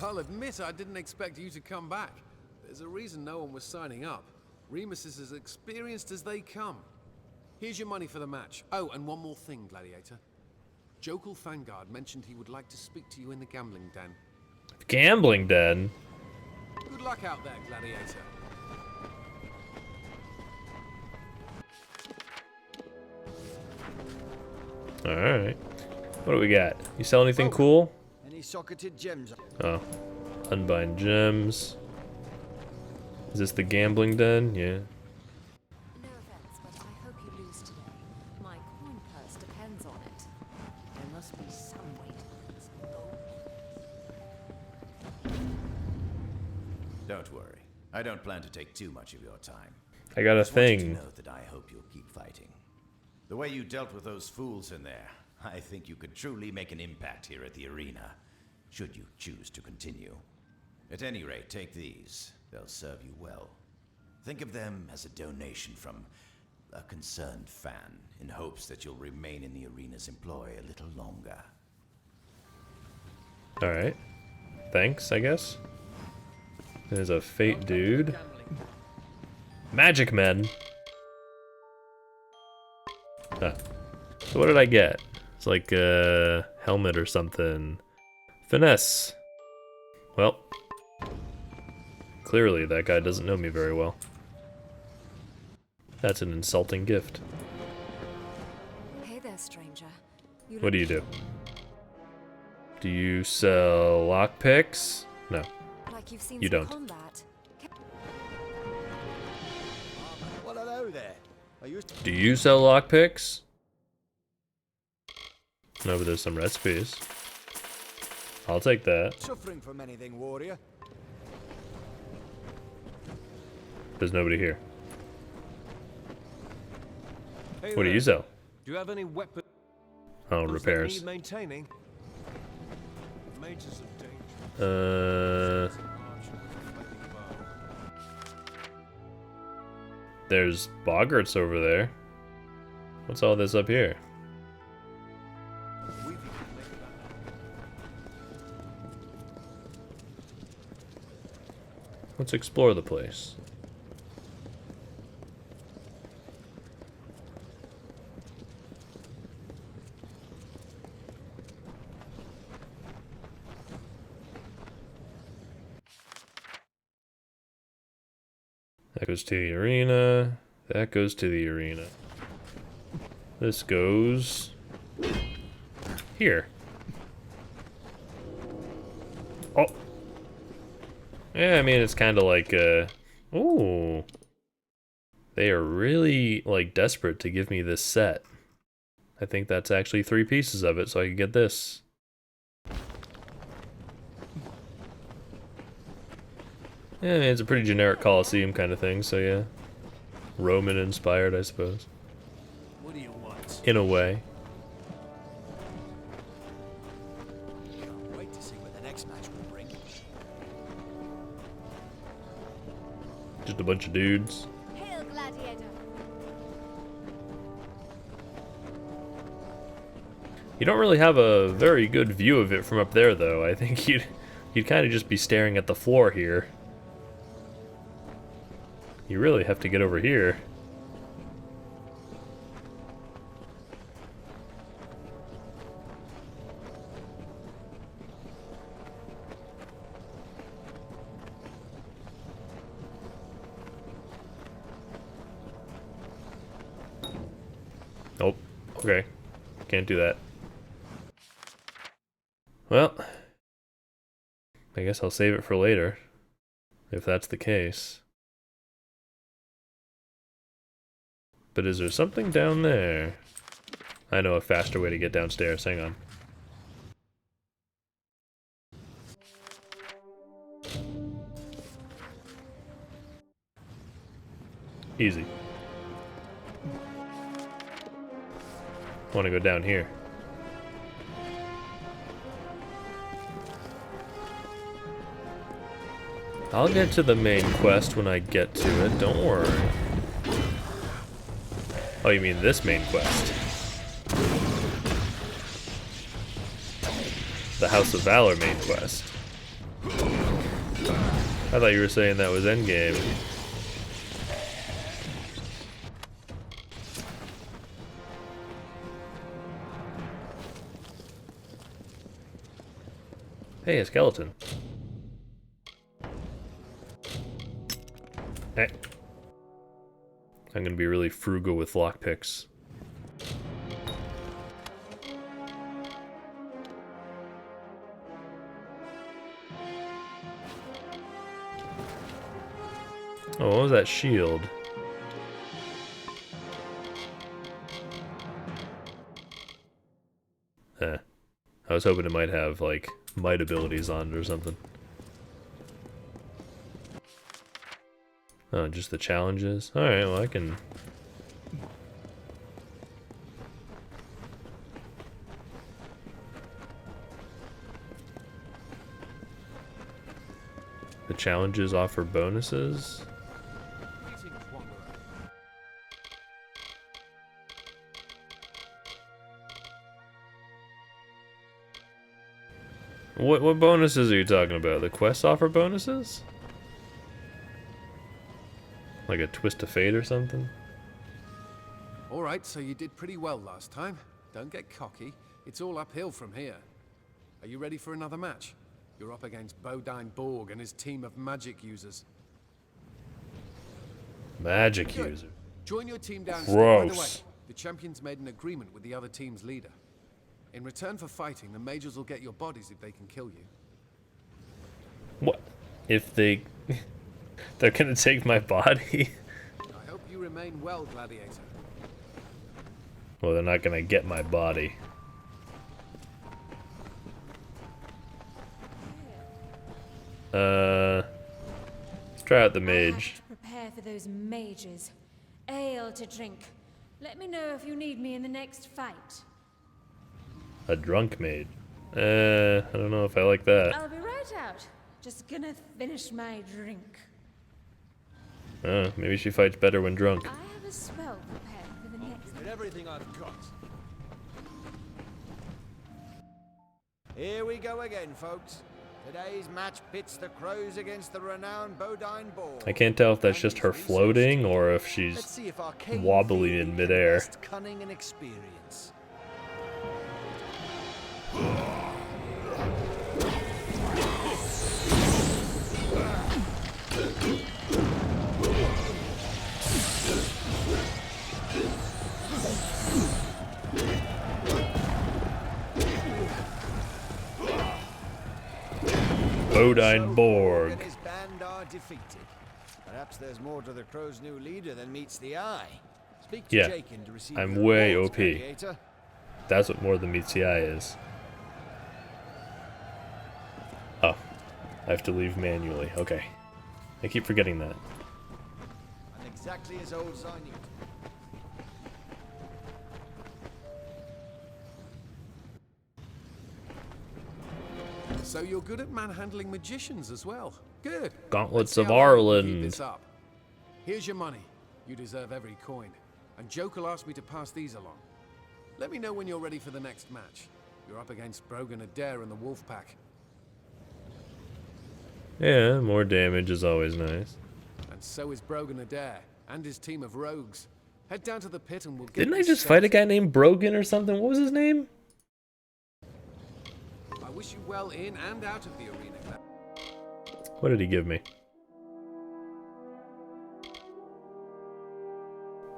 I'll admit I didn't expect you to come back. There's a reason no one was signing up. Remus is as experienced as they come. Here's your money for the match. Oh, and one more thing, Gladiator. Jokul Fangard mentioned he would like to speak to you in the gambling den. Gambling den? Good luck out there, Gladiator. Alright. What do we got? You sell anything cool? Any socketed gems? Oh. Unbind gems. Is this the gambling den? Yeah. No offense, but I hope you lose today. My coin purse depends on it. There must be some way to earn some gold. Don't worry. I don't plan to take too much of your time. I got a Just want you thing. to know that I hope you'll keep fighting. The way you dealt with those fools in there, I think you could truly make an impact here at the arena, should you choose to continue. At any rate, take these. They'll serve you well. Think of them as a donation from a concerned fan, in hopes that you'll remain in the arena's employ a little longer. Alright. Thanks, I guess. There's a fate dude. Magic men! Ah. So what did I get? It's like a helmet or something. Finesse. Well. Clearly that guy doesn't know me very well. That's an insulting gift. Hey there, stranger. What do you do? Do you sell lockpicks? No. Like you've seen you some don't. combat. Well, hello there. Do you sell lockpicks? No, but there's some recipes. I'll take that. Suffering from anything, warrior? There's nobody here. Hey What do there. you sell? Do you have any weapons? Oh, that repairs. need maintaining? Mages of danger. There's boggarts over there. What's all this up here? Let's explore the place. That goes to the arena. That goes to the arena. This goes here. Oh. Yeah, I mean, it's kind of like, ooh. They are really, like, desperate to give me this set. I think that's actually 3 pieces of it, so I can get this. Yeah, I mean, it's a pretty generic Colosseum kind of thing, so yeah. Roman inspired, I suppose. What do you want? In a way. Can't wait to see what the next match will bring. Just a bunch of dudes. Hail, gladiator! You don't really have a very good view of it from up there, though. I think you'd kind of just be staring at the floor here. You really have to get over here. Nope. Okay. Can't do that. Well, I guess I'll save it for later, if that's the case. But is there something down there? I know a faster way to get downstairs, hang on. Easy. I want to go down here. I'll get to the main quest when I get to it, don't worry. Oh, you mean this main quest? The House of Valor main quest. I thought you were saying that was endgame. Hey, a skeleton. Hey. I'm gonna be really frugal with lockpicks. Oh, what was that shield? I was hoping it might have, like, might abilities on it or something. Oh, just the challenges? Alright, well I can... The challenges offer bonuses? What bonuses are you talking about? The quests offer bonuses? Like a twist of fate or something? Alright, so you did pretty well last time. Don't get cocky. It's all uphill from here. Are you ready for another match? You're up against Bodine Borg and his team of magic users. Magic Good. user. Join your team downstairs. By the way, the champions made an agreement with the other team's leader. In return for fighting, the majors will get your bodies if they can kill you. What? If they... They're gonna take my body? I hope you remain well, Gladiator. Well, they're not gonna get my body. Let's try out the mage. Prepare for those mages. Ale to drink. Let me know if you need me in the next fight. A drunk mage. I don't know if I like that. I'll be right out. Just gonna finish my drink. Maybe she fights better when drunk. I have a spell prepared for the next. Give it everything I've got. Here we go again, folks. Today's match pits the crows against the renowned Bodine Borg. I can't tell if that's just her floating or if she's wobbling in midair. Cunning and experience. Bodine Borg. His band are defeated. Perhaps there's more to the crow's new leader than meets the eye. Speak to Yeah, Jakin to receive I'm your way rewards, OP. Gladiator. That's what more than meets the eye is. Oh, I have to leave manually. Okay. I keep forgetting that. And exactly as old as I knew. So you're good at manhandling magicians as well. Good. Gauntlets Let's see of how long you can keep Arlen. this up. Here's your money. You deserve every coin. And Jokel asked me to pass these along. Let me know when you're ready for the next match. You're up against Brogan Adair and the Wolf Pack. Yeah, more damage is always nice. And so is Brogan Adair and his team of rogues. Head down to the pit and we'll get Didn't I this just fight a sorted. guy named Brogan or something? What was his name? I wish you well in and out of the arena. What did he give me?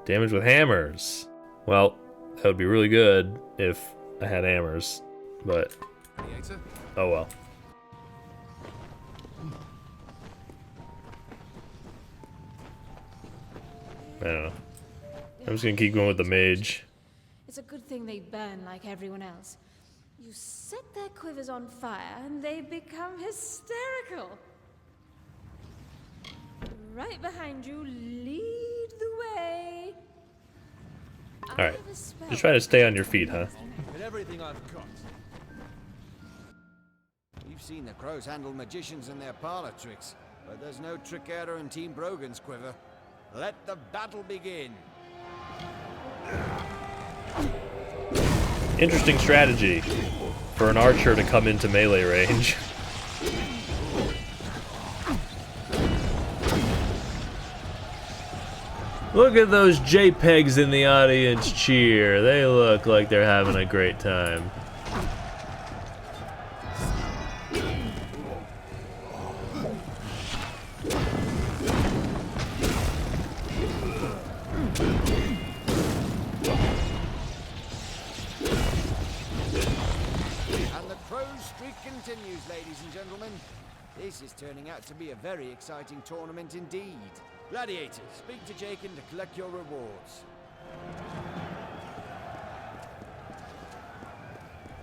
Damage with hammers. Well, that would be really good if I had hammers, but oh well. I don't know. I'm just gonna keep going with the mage. It's a good thing they burn like everyone else. You set their quivers on fire and they become hysterical. Right behind you, lead the way. Alright. Just try to stay on your feet, huh? With everything I've got. You've seen the crows handle magicians and their parlor tricks, but there's no trick error in Team Brogan's quiver. Let the battle begin. Interesting strategy for an archer to come into melee range. Look at those JPEGs in the audience cheer. They look like they're having a great time. And the crow streak continues, ladies and gentlemen. This is turning out to be a very exciting tournament indeed. Gladiators, speak to Jakin to collect your rewards.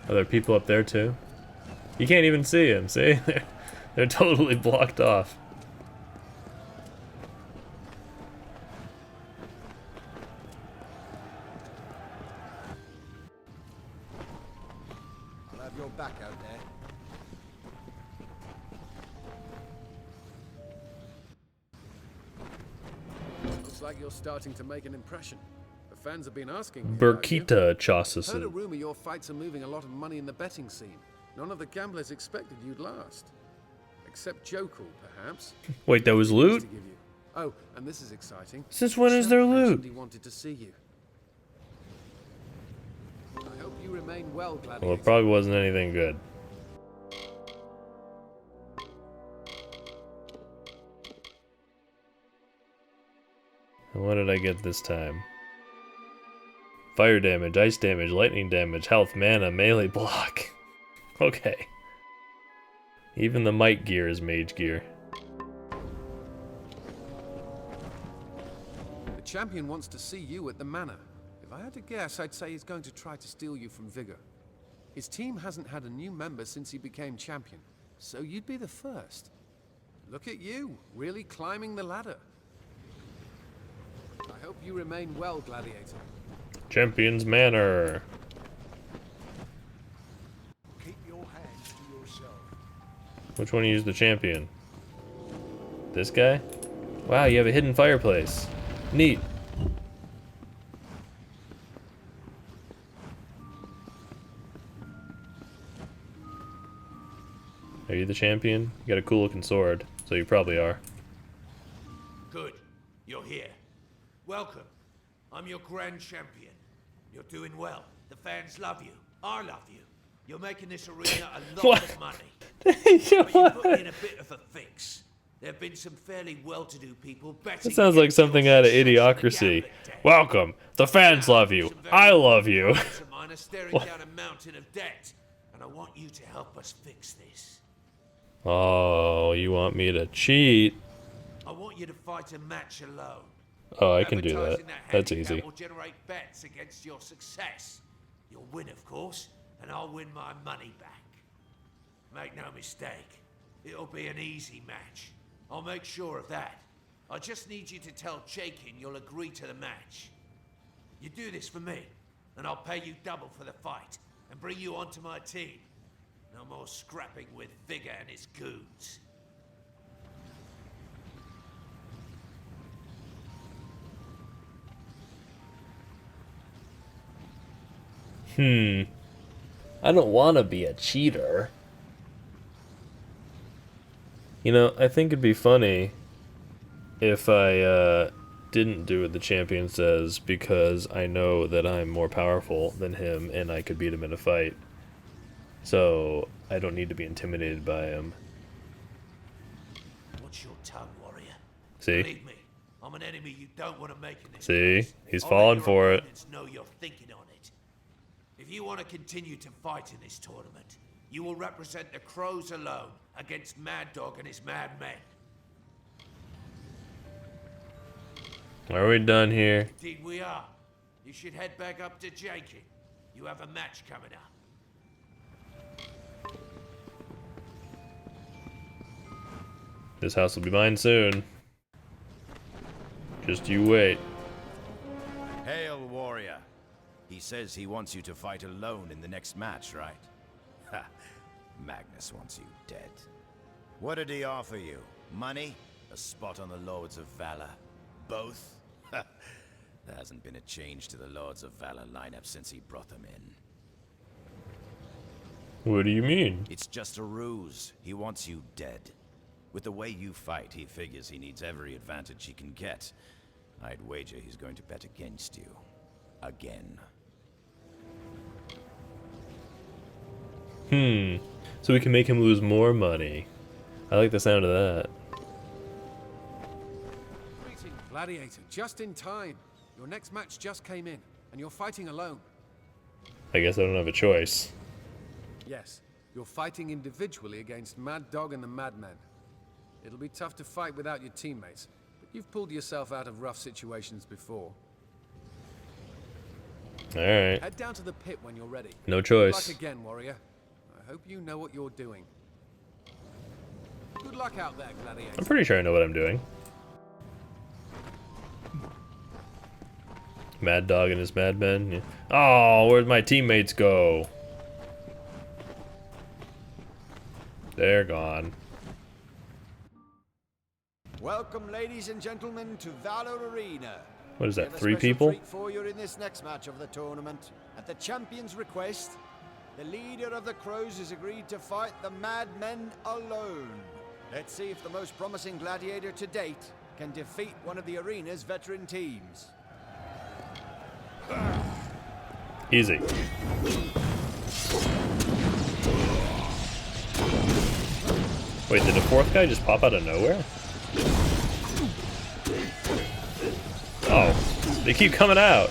Are there people up there too? You can't even see them, see? They're totally blocked off. I'll have your back out there. Looks like you're starting to make an impression. The fans have been asking me about you. Burkita Heard a Chaucerson. rumor your fights are moving a lot of money in the betting scene. None of the gamblers expected you'd last. Except Jokel, perhaps. Wait, that was loot? To give you. Oh, and this is exciting. Since when is Shep there mentioned loot? He wanted to see you. I hope you remain well, Gladiator. Well, it probably wasn't anything good. And what did I get this time? Fire damage, ice damage, lightning damage, health, mana, melee block. Okay. Even the might gear is mage gear. The champion wants to see you at the manor. If I had to guess, I'd say he's going to try to steal you from Vigor. His team hasn't had a new member since he became champion, so you'd be the first. Look at you, really climbing the ladder. I hope you remain well, Gladiator. Champion's Manor. Keep your hands to yourself. Which one used the champion? This guy? Wow, you have a hidden fireplace. Neat. Are you the champion? You got a cool looking sword, so you probably are. Good. You're here. Welcome. I'm your grand champion. You're doing well. The fans love you. I love you. You're making this arena a lot of money. But you put me in a bit of a fix. There have been some fairly well-to-do people betting. That sounds like something out of Idiocracy. Welcome. The fans love you. I love you. Mine are staring down a mountain of debt, and I want you to help us fix this. Oh, you want me to cheat? I want you to fight a match alone. Oh, I can do that. Advertising That's handicap easy. will generate bets against your success. You'll win, of course, and I'll win my money back. Make no mistake, it'll be an easy match. I'll make sure of that. I just need you to tell Jakin you'll agree to the match. You do this for me, and I'll pay you double for the fight, and bring you onto my team. No more scrapping with Vigor and his goons. I don't want to be a cheater. You know, I think it'd be funny if I didn't do what the champion says, because I know that I'm more powerful than him and I could beat him in a fight. So I don't need to be intimidated by him. Watch your tongue, warrior. See? Believe me, I'm an enemy you don't want to make in this See? place. He's I'll falling let your for it. opponents know you're thinking on it. If you want to continue to fight in this tournament, you will represent the Crows alone against Mad Dog and his mad men. Are we done here? Indeed we are. You should head back up to Jakin. You have a match coming up. This house will be mine soon. Just you wait. Hail, warrior. He says he wants you to fight alone in the next match, right? Ha! Magnus wants you dead. What did he offer you? Money? A spot on the Lords of Valor? Both? Ha! There hasn't been a change to the Lords of Valor lineup since he brought them in. What do you mean? It's just a ruse. He wants you dead. With the way you fight, he figures he needs every advantage he can get. I'd wager he's going to bet against you. Again. So we can make him lose more money. I like the sound of that. Greeting, Gladiator. Just in time. Your next match just came in, and you're fighting alone. I guess I don't have a choice. Yes, you're fighting individually against Mad Dog and the Madmen. It'll be tough to fight without your teammates, but you've pulled yourself out of rough situations before. Alright. Head down to the pit when you're ready. No Good choice. luck again, warrior. I hope you know what you're doing. Good luck out there, Gladiator. I'm pretty sure I know what I'm doing. Mad Dog and his madmen. Yeah. Oh, where'd my teammates go? They're gone. Welcome, ladies and gentlemen, to Valor Arena. What is that, We have a 3 special people? treat for you in this next match of the tournament. At the champion's request, the leader of the Crows has agreed to fight the Madmen alone. Let's see if the most promising gladiator to date can defeat one of the arena's veteran teams. Easy. Wait, did a 4th guy just pop out of nowhere? Oh, they keep coming out.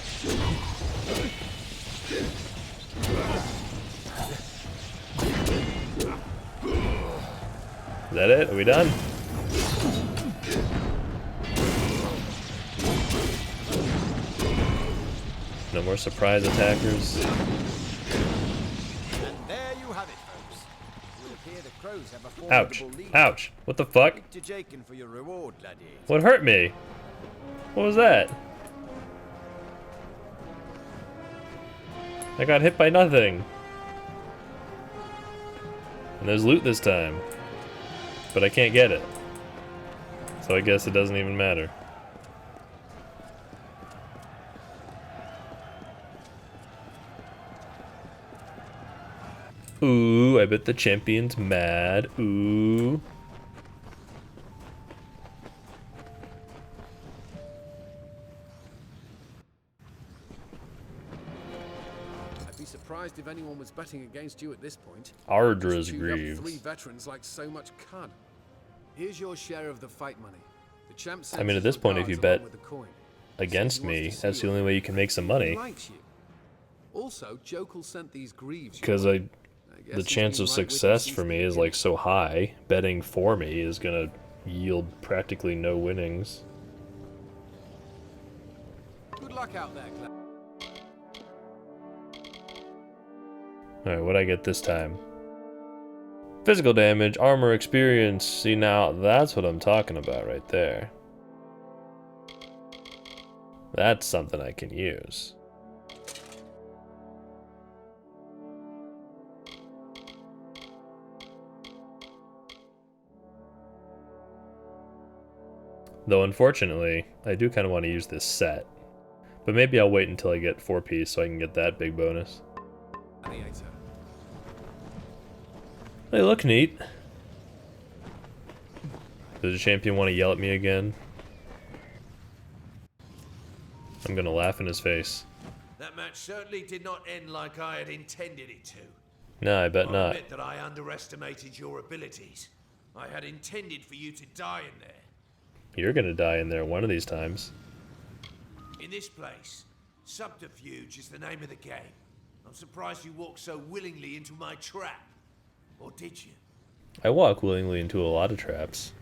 Is that it? Are we done? No more surprise attackers. And there you have it, folks. It would appear the Crows have a Ouch. formidable lead. Ouch. What the fuck? Speak to Jakin for your reward, gladiator. What hurt me? What was that? I got hit by nothing. And there's loot this time. But I can't get it. So I guess it doesn't even matter. Ooh, I bet the champion's mad. Ooh. I'd be surprised if anyone was betting against you at this point. Ardra's Just chewed up Greaves. 3 veterans like so much cud. Here's your share of the fight money. The champ I mean, at this point, if you bet against me, that's the only way you can make some money. Also, Jokul sent these Greaves. Because the chance of success for me is like so high. Betting for me is gonna yield practically no winnings. Good luck out there, Glenn. Alright, what'd I get this time? Physical damage, armor experience. See, now that's what I'm talking about right there. That's something I can use. Though unfortunately, I do kind of want to use this set. But maybe I'll wait until I get 4-piece so I can get that big bonus. They look neat. Does the champion want to yell at me again? I'm gonna laugh in his face. That match certainly did not end like I had intended it to. No, I bet I'll not. admit that I underestimated your abilities. I had intended for you to die in there. You're gonna die in there one of these times. In this place, subterfuge is the name of the game. I'm surprised you walked so willingly into my trap. Or did you? I walk willingly into a lot of traps.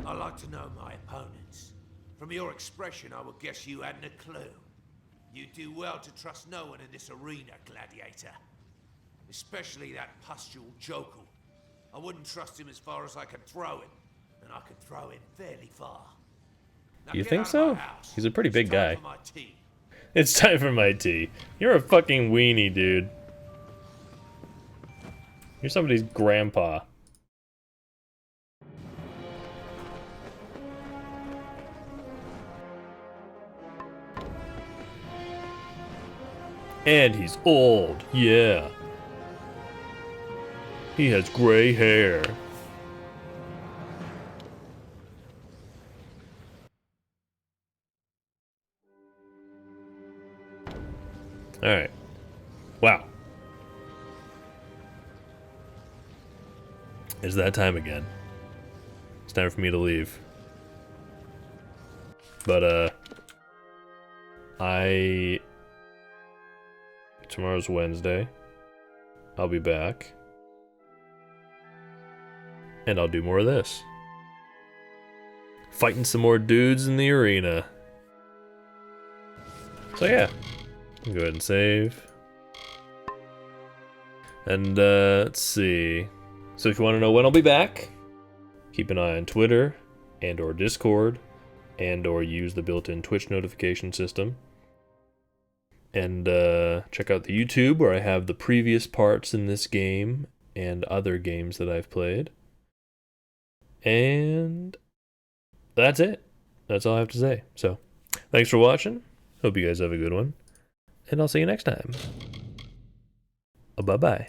I like to know my opponents. From your expression, I would guess you hadn't a clue. You do well to trust no one in this arena, Gladiator. Especially that pustule Jokel. I wouldn't trust him as far as I could throw him. And I could throw him fairly far. Now You get think out of so? my house. He's a pretty big It's time guy. for my tea. It's time for my tea. You're a fucking weenie, dude. You're somebody's grandpa. And he's old, yeah. He has gray hair. Alright. Wow. It's that time again. It's time for me to leave. But, tomorrow's Wednesday. I'll be back. And I'll do more of this. Fighting some more dudes in the arena. So yeah. Go ahead and save. And, let's see. So if you want to know when I'll be back, keep an eye on Twitter and or Discord and or use the built-in Twitch notification system. And check out the YouTube where I have the previous parts in this game and other games that I've played. And that's it. That's all I have to say. So, thanks for watching. Hope you guys have a good one. And I'll see you next time. Bye-bye.